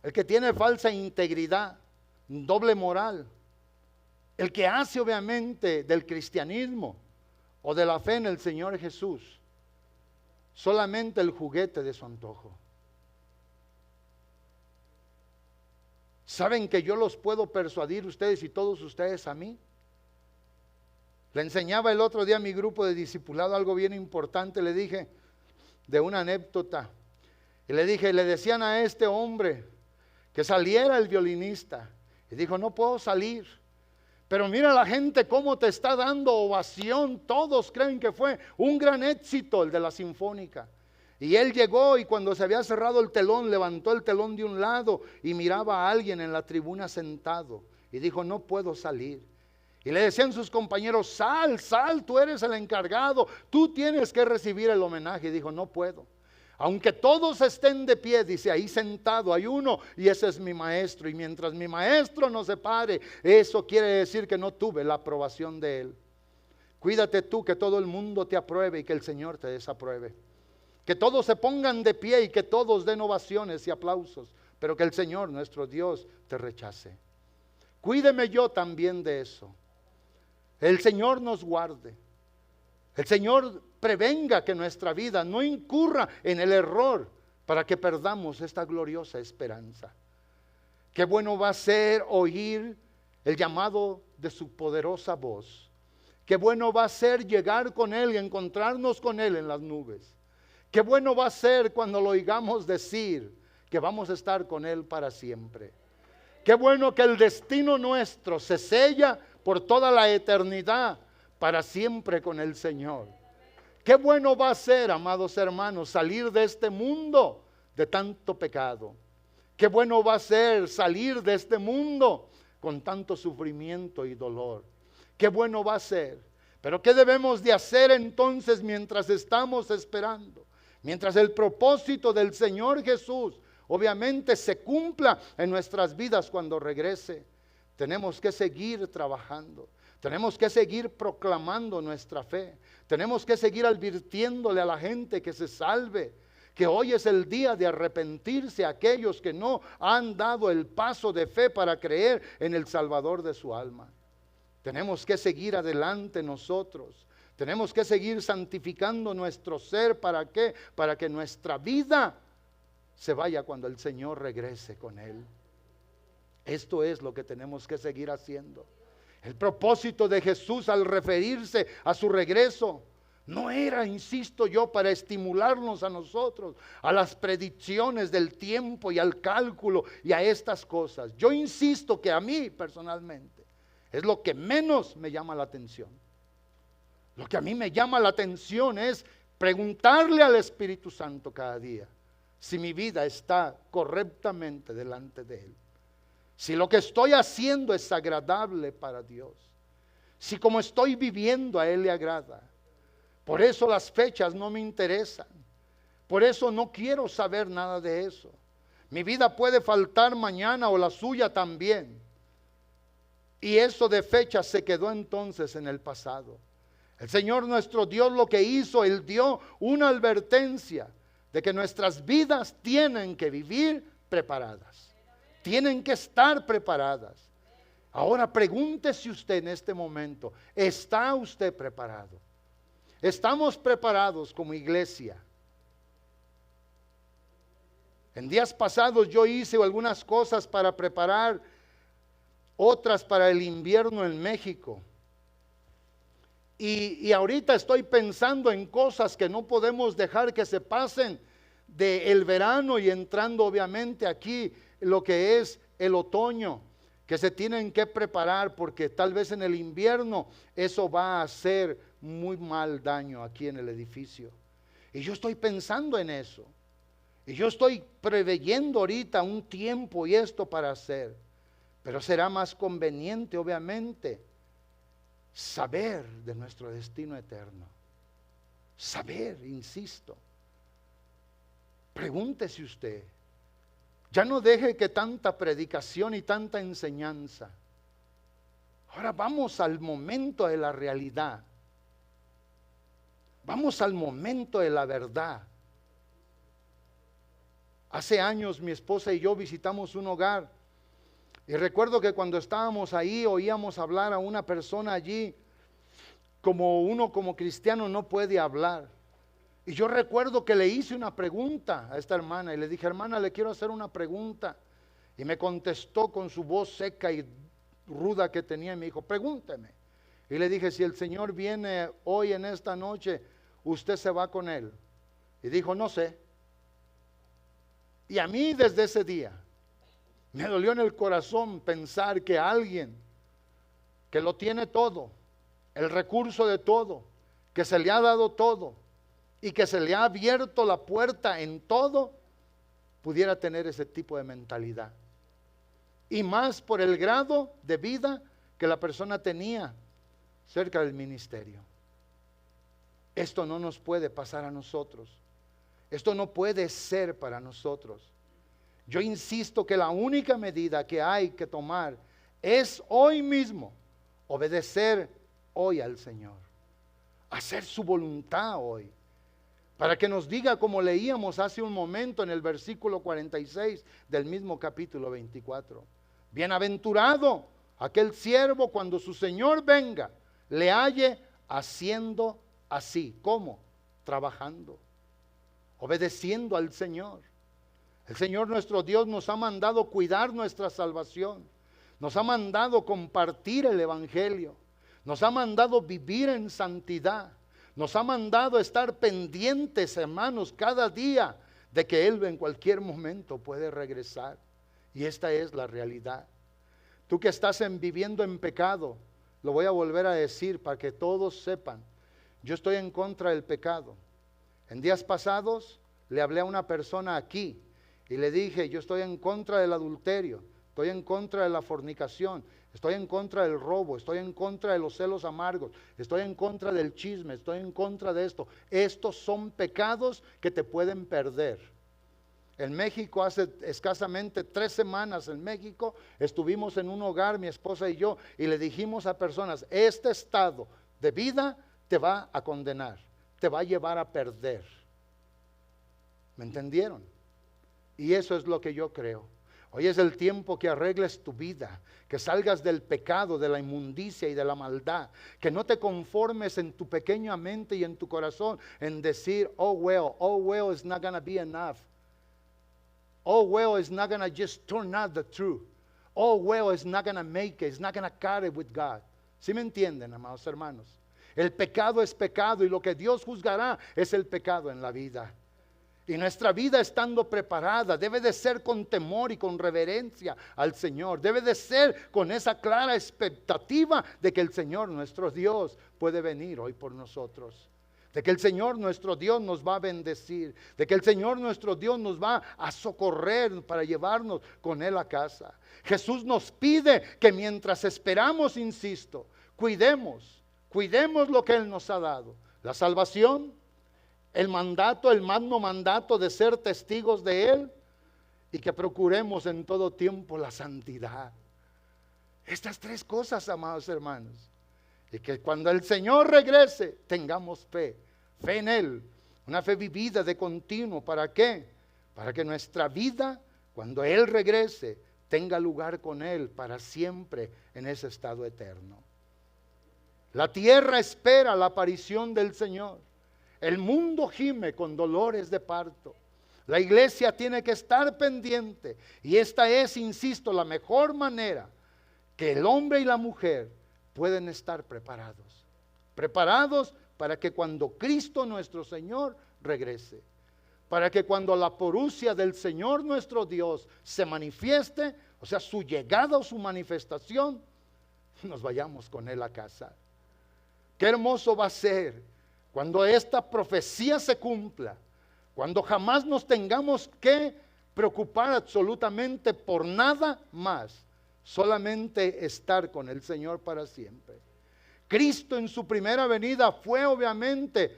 El que tiene falsa integridad, doble moral. El que hace obviamente del cristianismo o de la fe en el Señor Jesús solamente el juguete de su antojo. ¿Saben que yo los puedo persuadir ustedes y todos ustedes a mí? Le enseñaba el otro día a mi grupo de discipulado algo bien importante. Le dije de una anécdota. Y le dije, le decían a este hombre que saliera el violinista. Y dijo, no puedo salir. Pero mira la gente cómo te está dando ovación. Todos creen que fue un gran éxito el de la sinfónica. Y él llegó y cuando se había cerrado el telón, levantó el telón de un lado y miraba a alguien en la tribuna sentado. Y dijo, no puedo salir. Y le decían sus compañeros, sal, tú eres el encargado, tú tienes que recibir el homenaje. Y dijo, no puedo. Aunque todos estén de pie, dice, ahí sentado hay uno y ese es mi maestro. Y mientras mi maestro no se pare, eso quiere decir que no tuve la aprobación de él. Cuídate tú que todo el mundo te apruebe y que el Señor te desapruebe. Que todos se pongan de pie y que todos den ovaciones y aplausos, pero que el Señor, nuestro Dios, te rechace. Cuídeme yo también de eso. El Señor nos guarde. El Señor prevenga que nuestra vida no incurra en el error para que perdamos esta gloriosa esperanza. Qué bueno va a ser oír el llamado de su poderosa voz. Qué bueno va a ser llegar con Él y encontrarnos con Él en las nubes. Qué bueno va a ser cuando lo oigamos decir que vamos a estar con Él para siempre. Qué bueno que el destino nuestro se sella por toda la eternidad para siempre con el Señor. Qué bueno va a ser, amados hermanos, salir de este mundo de tanto pecado. Qué bueno va a ser salir de este mundo con tanto sufrimiento y dolor. Qué bueno va a ser. Pero ¿qué debemos de hacer entonces mientras estamos esperando? Mientras el propósito del Señor Jesús obviamente se cumpla en nuestras vidas cuando regrese. Tenemos que seguir trabajando. Tenemos que seguir proclamando nuestra fe. Tenemos que seguir advirtiéndole a la gente que se salve, que hoy es el día de arrepentirse a aquellos que no han dado el paso de fe para creer en el Salvador de su alma. Tenemos que seguir adelante nosotros. Tenemos que seguir santificando nuestro ser. ¿Para qué? Para que nuestra vida se vaya cuando el Señor regrese con Él. Esto es lo que tenemos que seguir haciendo. El propósito de Jesús al referirse a su regreso no era, insisto yo, para estimularnos a nosotros, a las predicciones del tiempo y al cálculo y a estas cosas. Yo insisto que a mí personalmente es lo que menos me llama la atención. Lo que a mí me llama la atención es preguntarle al Espíritu Santo cada día si mi vida está correctamente delante de Él. Si lo que estoy haciendo es agradable para Dios. Si como estoy viviendo a Él le agrada. Por eso las fechas no me interesan. Por eso no quiero saber nada de eso. Mi vida puede faltar mañana o la suya también. Y eso de fechas se quedó entonces en el pasado. El Señor nuestro Dios lo que hizo, Él dio una advertencia de que nuestras vidas tienen que vivir preparadas. Tienen que estar preparadas. Ahora pregúntese usted en este momento, ¿está usted preparado? ¿Estamos preparados como iglesia? En días pasados yo hice algunas cosas para preparar, otras para el invierno en México. Y ahorita estoy pensando en cosas que no podemos dejar que se pasen del verano y entrando obviamente aquí lo que es el otoño, que se tienen que preparar porque tal vez en el invierno eso va a hacer muy mal daño aquí en el edificio. Y yo estoy pensando en eso. Y yo estoy preveyendo ahorita un tiempo y esto para hacer. Pero será más conveniente, obviamente, saber de nuestro destino eterno. Saber, insisto. Pregúntese usted. Ya no deje que tanta predicación y tanta enseñanza. Ahora vamos al momento de la realidad. Vamos al momento de la verdad. Hace años mi esposa y yo visitamos un hogar y recuerdo que cuando estábamos ahí oíamos hablar a una persona allí como uno como cristiano no puede hablar. Y yo recuerdo que le hice una pregunta a esta hermana y le dije, hermana, le quiero hacer una pregunta. Y me contestó con su voz seca y ruda que tenía y me dijo, pregúnteme. Y le dije, si el Señor viene hoy en esta noche, ¿usted se va con Él? Y dijo, no sé. Y a mí desde ese día me dolió en el corazón pensar que alguien que lo tiene todo, el recurso de todo, que se le ha dado todo y que se le ha abierto la puerta en todo, pudiera tener ese tipo de mentalidad. Y más por el grado de vida que la persona tenía cerca del ministerio. Esto no nos puede pasar a nosotros. Esto no puede ser para nosotros. Yo insisto que la única medida que hay que tomar es hoy mismo obedecer hoy al Señor. Hacer su voluntad hoy. Para que nos diga como leíamos hace un momento en el versículo 46 del mismo capítulo 24. Bienaventurado aquel siervo cuando su Señor venga, le halle haciendo así. ¿Cómo? Trabajando. Obedeciendo al Señor. El Señor nuestro Dios nos ha mandado cuidar nuestra salvación. Nos ha mandado compartir el Evangelio. Nos ha mandado vivir en santidad. Nos ha mandado estar pendientes, hermanos, cada día de que Él en cualquier momento puede regresar. Y esta es la realidad. Tú que estás viviendo en pecado, lo voy a volver a decir para que todos sepan. Yo estoy en contra del pecado. En días pasados le hablé a una persona aquí y le dije, yo estoy en contra del adulterio, estoy en contra de la fornicación, estoy en contra del robo, estoy en contra de los celos amargos, estoy en contra del chisme, estoy en contra de esto. Estos son pecados que te pueden perder. En México hace escasamente 3 semanas en México estuvimos en un hogar, mi esposa y yo, y le dijimos a personas, este estado de vida te va a condenar, te va a llevar a perder. ¿Me entendieron? Y eso es lo que yo creo. Hoy es el tiempo que arregles tu vida, que salgas del pecado, de la inmundicia y de la maldad, que no te conformes en tu pequeña mente y en tu corazón en decir, oh well, it's not gonna be enough. Oh well, it's not gonna just turn out the truth. Oh well, it's not gonna make it, it's not gonna cut it with God. ¿Sí me entienden, amados hermanos? El pecado es pecado y lo que Dios juzgará es el pecado en la vida. Y nuestra vida estando preparada debe de ser con temor y con reverencia al Señor. Debe de ser con esa clara expectativa de que el Señor nuestro Dios puede venir hoy por nosotros. De que el Señor nuestro Dios nos va a bendecir. De que el Señor nuestro Dios nos va a socorrer para llevarnos con Él a casa. Jesús nos pide que mientras esperamos, insisto, cuidemos lo que Él nos ha dado. La salvación, el mandato, el magno mandato de ser testigos de Él y que procuremos en todo tiempo la santidad. Estas 3 cosas, amados hermanos. Y que cuando el Señor regrese, tengamos fe en Él, Una fe vivida de continuo. ¿Para qué? Para que nuestra vida, cuando Él regrese, tenga lugar con Él para siempre en ese estado eterno. La tierra espera la aparición del Señor. El mundo gime con dolores de parto. La iglesia tiene que estar pendiente. Y esta es, insisto, la mejor manera que el hombre y la mujer pueden estar preparados. Preparados para que cuando Cristo nuestro Señor regrese. Para que cuando la parusia del Señor nuestro Dios se manifieste, o sea, su llegada o su manifestación, nos vayamos con Él a casa. Qué hermoso va a ser cuando esta profecía se cumpla, cuando jamás nos tengamos que preocupar absolutamente por nada más, solamente estar con el Señor para siempre. Cristo en su primera venida fue obviamente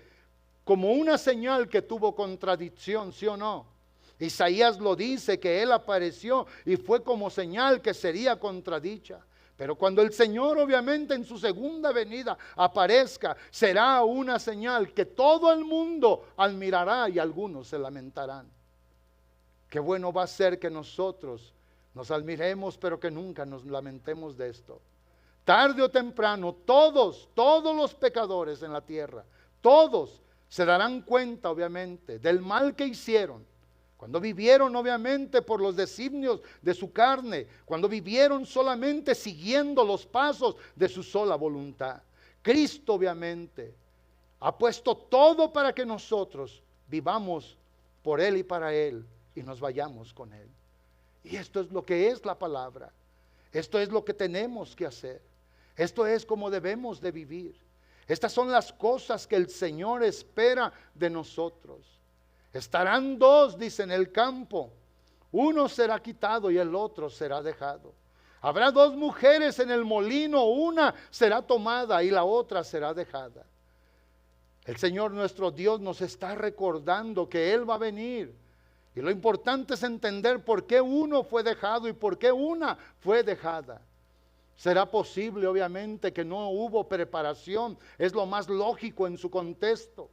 como una señal que tuvo contradicción, ¿sí o no? Isaías lo dice, que Él apareció y fue como señal que sería contradicha. Pero cuando el Señor obviamente en su segunda venida aparezca, será una señal que todo el mundo admirará y algunos se lamentarán. Qué bueno va a ser que nosotros nos admiremos, pero que nunca nos lamentemos de esto. Tarde o temprano, todos los pecadores en la tierra, todos se darán cuenta obviamente del mal que hicieron. Cuando vivieron obviamente por los designios de su carne, cuando vivieron solamente siguiendo los pasos de su sola voluntad. Cristo obviamente ha puesto todo para que nosotros vivamos por Él y para Él y nos vayamos con Él. Y esto es lo que es la palabra. Esto es lo que tenemos que hacer. Esto es como debemos de vivir. Estas son las cosas que el Señor espera de nosotros. Estarán dos, dice, en el campo. Uno será quitado y el otro será dejado. Habrá dos mujeres en el molino, una será tomada y la otra será dejada. El Señor nuestro Dios nos está recordando que Él va a venir. Y lo importante es entender por qué uno fue dejado y por qué una fue dejada. Será posible, obviamente, que no hubo preparación. Es lo más lógico en su contexto.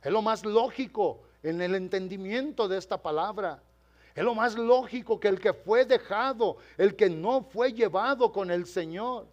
Es lo más lógico en el entendimiento de esta palabra. Es lo más lógico que el que fue dejado, el que no fue llevado con el Señor.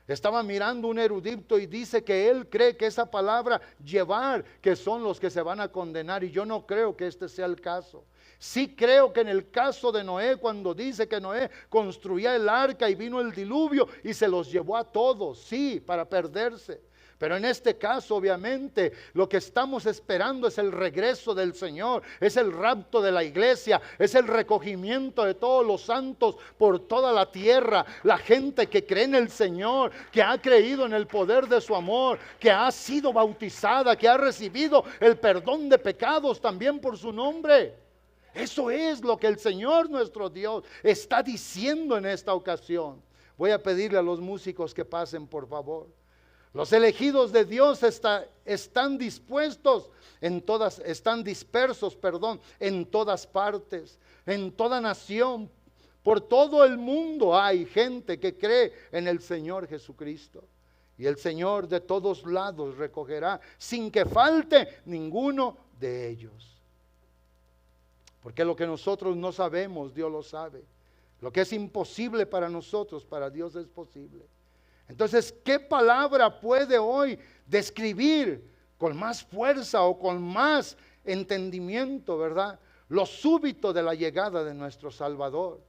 Estaba mirando un erudito y dice que él cree que esa palabra llevar, que son los que se van a condenar, y yo no creo que este sea el caso. Sí creo que en el caso de Noé, cuando dice que Noé construía el arca y vino el diluvio y se los llevó a todos, sí, para perderse. Pero en este caso, obviamente, lo que estamos esperando es el regreso del Señor, es el rapto de la iglesia, es el recogimiento de todos los santos por toda la tierra, la gente que cree en el Señor, que ha creído en el poder de su amor, que ha sido bautizada, que ha recibido el perdón de pecados también por su nombre. Eso es lo que el Señor nuestro Dios está diciendo en esta ocasión. Voy a pedirle a los músicos que pasen, por favor. Los elegidos de Dios están dispuestos están dispersos, en todas partes, en toda nación, por todo el mundo hay gente que cree en el Señor Jesucristo. Y el Señor de todos lados recogerá sin que falte ninguno de ellos. Porque lo que nosotros no sabemos, Dios lo sabe. Lo que es imposible para nosotros, para Dios es posible. Entonces, ¿qué palabra puede hoy describir con más fuerza o con más entendimiento, verdad, lo súbito de la llegada de nuestro Salvador?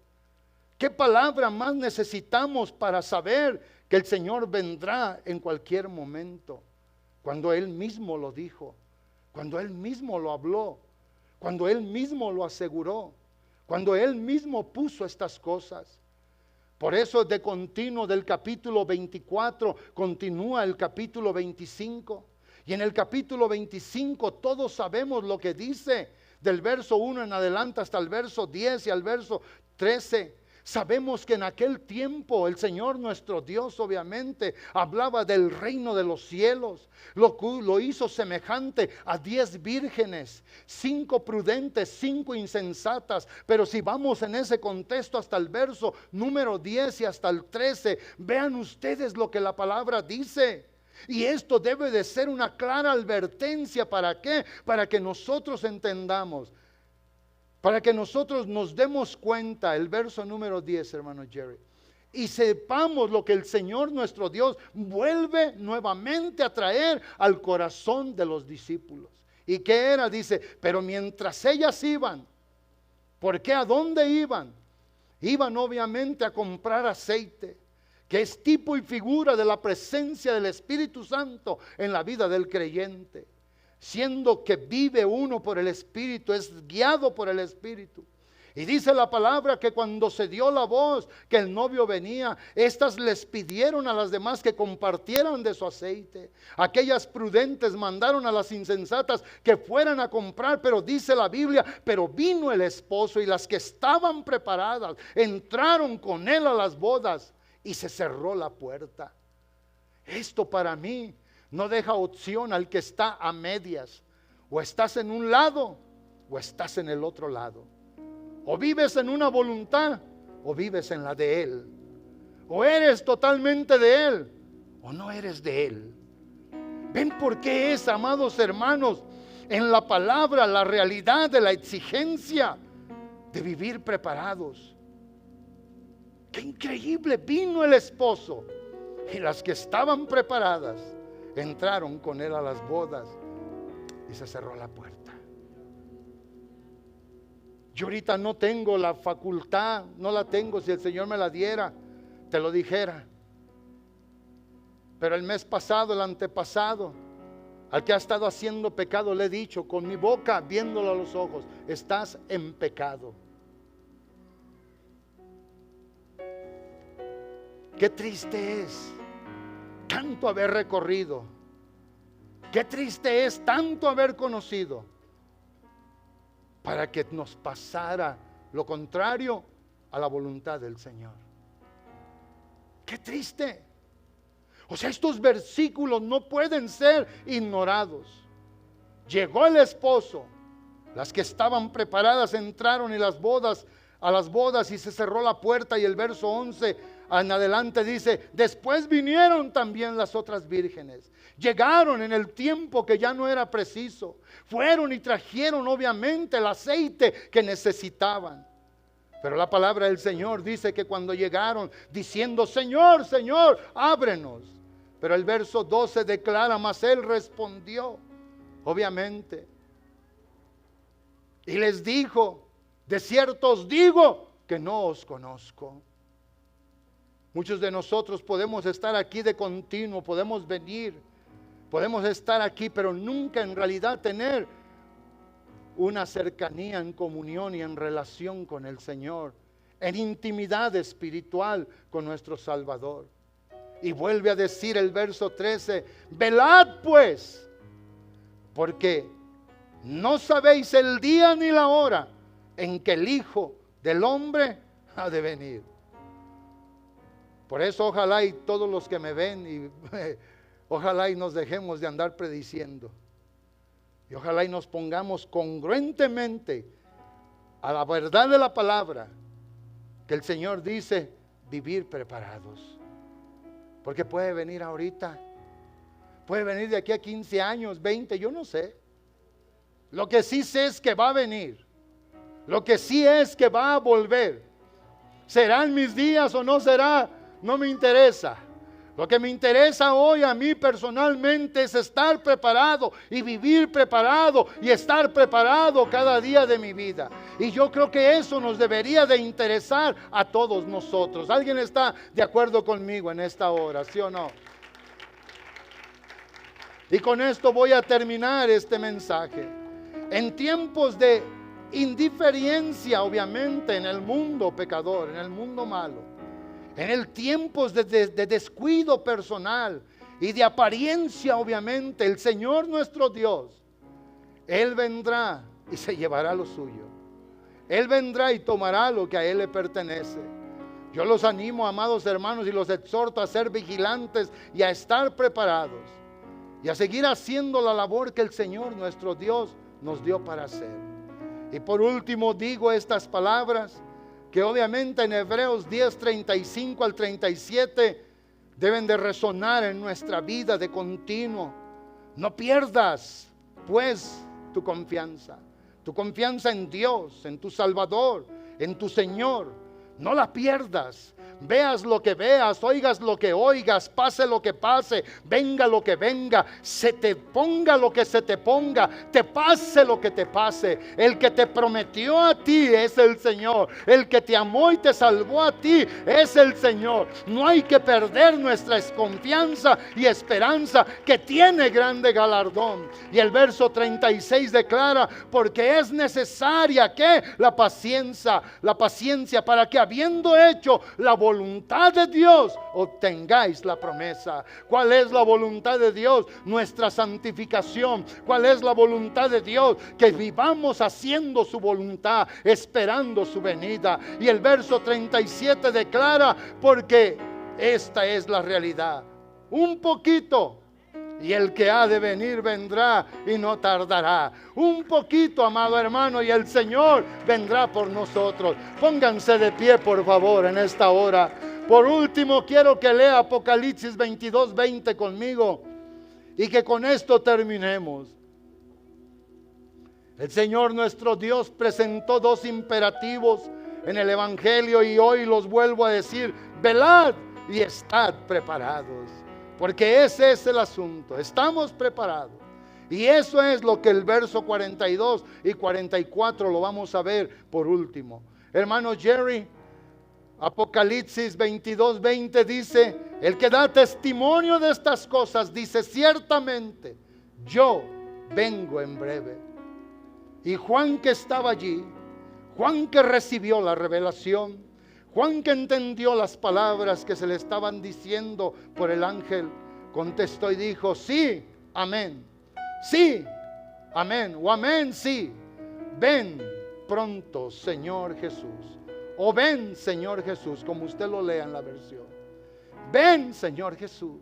¿Qué palabra más necesitamos para saber que el Señor vendrá en cualquier momento? Cuando Él mismo lo dijo, cuando Él mismo lo habló, cuando Él mismo lo aseguró, cuando Él mismo puso estas cosas. Por eso de continuo del capítulo 24 continúa el capítulo 25. Y en el capítulo 25 todos sabemos lo que dice del verso 1 en adelante hasta el verso 10 y al verso 13. Sabemos que en aquel tiempo el Señor nuestro Dios obviamente hablaba del reino de los cielos. Lo hizo semejante a 10 vírgenes, 5 prudentes, 5 insensatas. Pero si vamos en ese contexto hasta el verso número 10 y hasta el 13, vean ustedes lo que la palabra dice. Y esto debe de ser una clara advertencia. ¿Para qué? Para que nosotros entendamos, para que nosotros nos demos cuenta. El verso número 10, hermano Jerry. Y sepamos lo que el Señor nuestro Dios vuelve nuevamente a traer al corazón de los discípulos. ¿Y qué era? Dice, pero mientras ellas iban, ¿por qué? ¿A dónde iban? Iban obviamente a comprar aceite, que es tipo y figura de la presencia del Espíritu Santo en la vida del creyente. Siendo que vive uno por el Espíritu, es guiado por el Espíritu. Y dice la palabra que cuando se dio la voz que el novio venía, estas les pidieron a las demás que compartieran de su aceite. Aquellas prudentes mandaron a las insensatas que fueran a comprar, pero dice la Biblia, pero vino el esposo y las que estaban preparadas entraron con él a las bodas y se cerró la puerta. Esto para mí no deja opción al que está a medias. O estás en un lado o estás en el otro lado. O vives en una voluntad o vives en la de Él. O eres totalmente de Él o no eres de Él. ¿Ven por qué es, amados hermanos, en la palabra la realidad de la exigencia de vivir preparados? ¡Qué increíble! Vino el esposo y las que estaban preparadas entraron con él a las bodas y se cerró la puerta. Yo ahorita no tengo la facultad, no la tengo. Si el Señor me la diera, te lo dijera. Pero el mes pasado, el antepasado, al que ha estado haciendo pecado, le he dicho con mi boca, viéndolo a los ojos, estás en pecado. Qué triste es tanto haber recorrido. Qué triste es tanto haber conocido para que nos pasara lo contrario a la voluntad del Señor. Qué triste. O sea, estos versículos no pueden ser ignorados. Llegó el esposo, las que estaban preparadas entraron a las bodas y se cerró la puerta. Y el verso 11 en adelante dice, después vinieron también las otras vírgenes. Llegaron en el tiempo que ya no era preciso. Fueron y trajeron obviamente el aceite que necesitaban. Pero la palabra del Señor dice que cuando llegaron diciendo, Señor, Señor, ábrenos. Pero el verso 12 declara, mas él respondió, obviamente, y les dijo, de cierto os digo que no os conozco. Muchos de nosotros podemos estar aquí de continuo, podemos venir, podemos estar aquí, pero nunca en realidad tener una cercanía en comunión y en relación con el Señor, en intimidad espiritual con nuestro Salvador. Y vuelve a decir el verso 13, velad pues, porque no sabéis el día ni la hora en que el Hijo del Hombre ha de venir. Por eso ojalá y todos los que me ven, y ojalá y nos dejemos de andar prediciendo. Y ojalá y nos pongamos congruentemente a la verdad de la palabra, que el Señor dice, vivir preparados. Porque puede venir ahorita, puede venir de aquí a 15 años, 20, yo no sé. Lo que sí sé es que va a venir. Lo que sí es que va a volver. ¿Serán mis días o no será? No me interesa. Lo que me interesa hoy a mí personalmente es estar preparado y vivir preparado y estar preparado cada día de mi vida. Y yo creo que eso nos debería de interesar a todos nosotros. ¿Alguien está de acuerdo conmigo en esta hora, sí o no? Y con esto voy a terminar este mensaje. En tiempos de indiferencia, obviamente, en el mundo pecador, en el mundo malo, en el tiempos de descuido personal y de apariencia, obviamente, el Señor nuestro Dios, Él vendrá y se llevará lo suyo. Él vendrá y tomará lo que a Él le pertenece. Yo los animo, amados hermanos, y los exhorto a ser vigilantes y a estar preparados y a seguir haciendo la labor que el Señor nuestro Dios nos dio para hacer. Y por último digo estas palabras que obviamente en Hebreos 10, 35 al 37 deben de resonar en nuestra vida de continuo. No pierdas, pues, tu confianza en Dios, en tu Salvador, en tu Señor. No la pierdas. Veas lo que veas, oigas lo que oigas, pase lo que pase, venga lo que venga, se te ponga lo que se te ponga, te pase lo que te pase. El que te prometió a ti es el Señor. El que te amó y te salvó a ti es el Señor. No hay que perder nuestra confianza y esperanza, que tiene grande galardón. Y el verso 36 declara: porque es necesaria que la paciencia para que, habiendo hecho la voluntad de Dios, obtengáis la promesa. ¿Cuál es la voluntad de Dios? Nuestra santificación. ¿Cuál es la voluntad de Dios? Que vivamos haciendo su voluntad, esperando su venida. Y el verso 37 declara: porque esta es la realidad. Un poquito, y el que ha de venir vendrá y no tardará. Un poquito, amado hermano, y el Señor vendrá por nosotros. Pónganse de pie, por favor, en esta hora. Por último, quiero que lea Apocalipsis 22:20 conmigo, y que con esto terminemos. El Señor nuestro Dios presentó dos imperativos en el Evangelio, y hoy los vuelvo a decir: velad y estad preparados. Porque ese es el asunto, estamos preparados. Y eso es lo que el verso 42 y 44 lo vamos a ver por último. Hermano Jerry, Apocalipsis 22:20 dice: el que da testimonio de estas cosas dice: ciertamente yo vengo en breve. Y Juan, que estaba allí, Juan que recibió la revelación, Juan que entendió las palabras que se le estaban diciendo por el ángel, contestó y dijo: sí, amén. Sí, amén. O amén, sí. Ven pronto, Señor Jesús. O ven, Señor Jesús, como usted lo lea en la versión. Ven, Señor Jesús,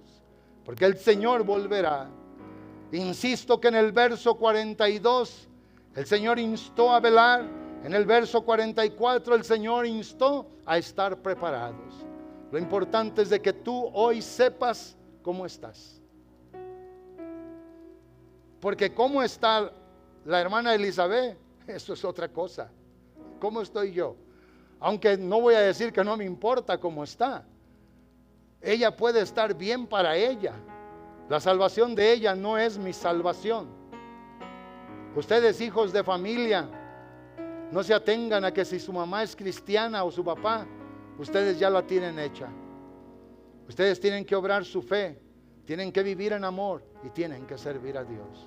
porque el Señor volverá. Insisto que en el verso 42 el Señor instó a velar. En el verso 44 el Señor instó a estar preparados. Lo importante es de que tú hoy sepas cómo estás. Porque cómo está la hermana Elizabeth, eso es otra cosa. ¿Cómo estoy yo? Aunque no voy a decir que no me importa cómo está. Ella puede estar bien para ella. La salvación de ella no es mi salvación. Ustedes, hijos de familia, no se atengan a que si su mamá es cristiana o su papá, ustedes ya la tienen hecha. Ustedes tienen que obrar su fe, tienen que vivir en amor y tienen que servir a Dios.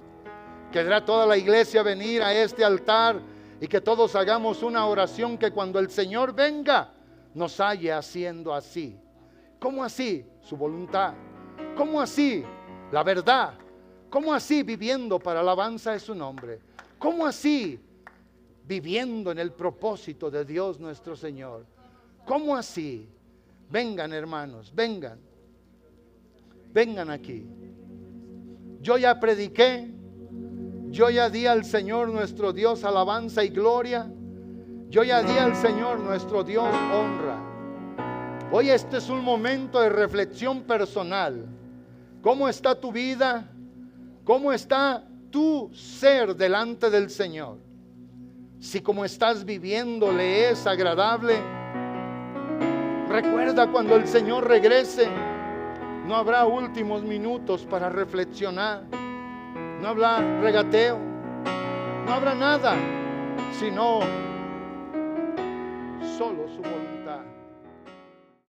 Querrá toda la iglesia venir a este altar y que todos hagamos una oración, que cuando el Señor venga nos halle haciendo así. ¿Cómo así? Su voluntad. ¿Cómo así? La verdad. ¿Cómo así? Viviendo para alabanza de su nombre. ¿Cómo así? Viviendo en el propósito de Dios nuestro Señor. ¿Cómo así? Vengan, hermanos, vengan. Vengan aquí. Yo ya prediqué. Yo ya di al Señor nuestro Dios alabanza y gloria. Yo ya di al Señor nuestro Dios honra. Hoy este es un momento de reflexión personal. ¿Cómo está tu vida? ¿Cómo está tu ser delante del Señor? Si como estás viviendo le es agradable, recuerda, cuando el Señor regrese, no habrá últimos minutos para reflexionar. No habrá regateo, no habrá nada, sino solo su voluntad.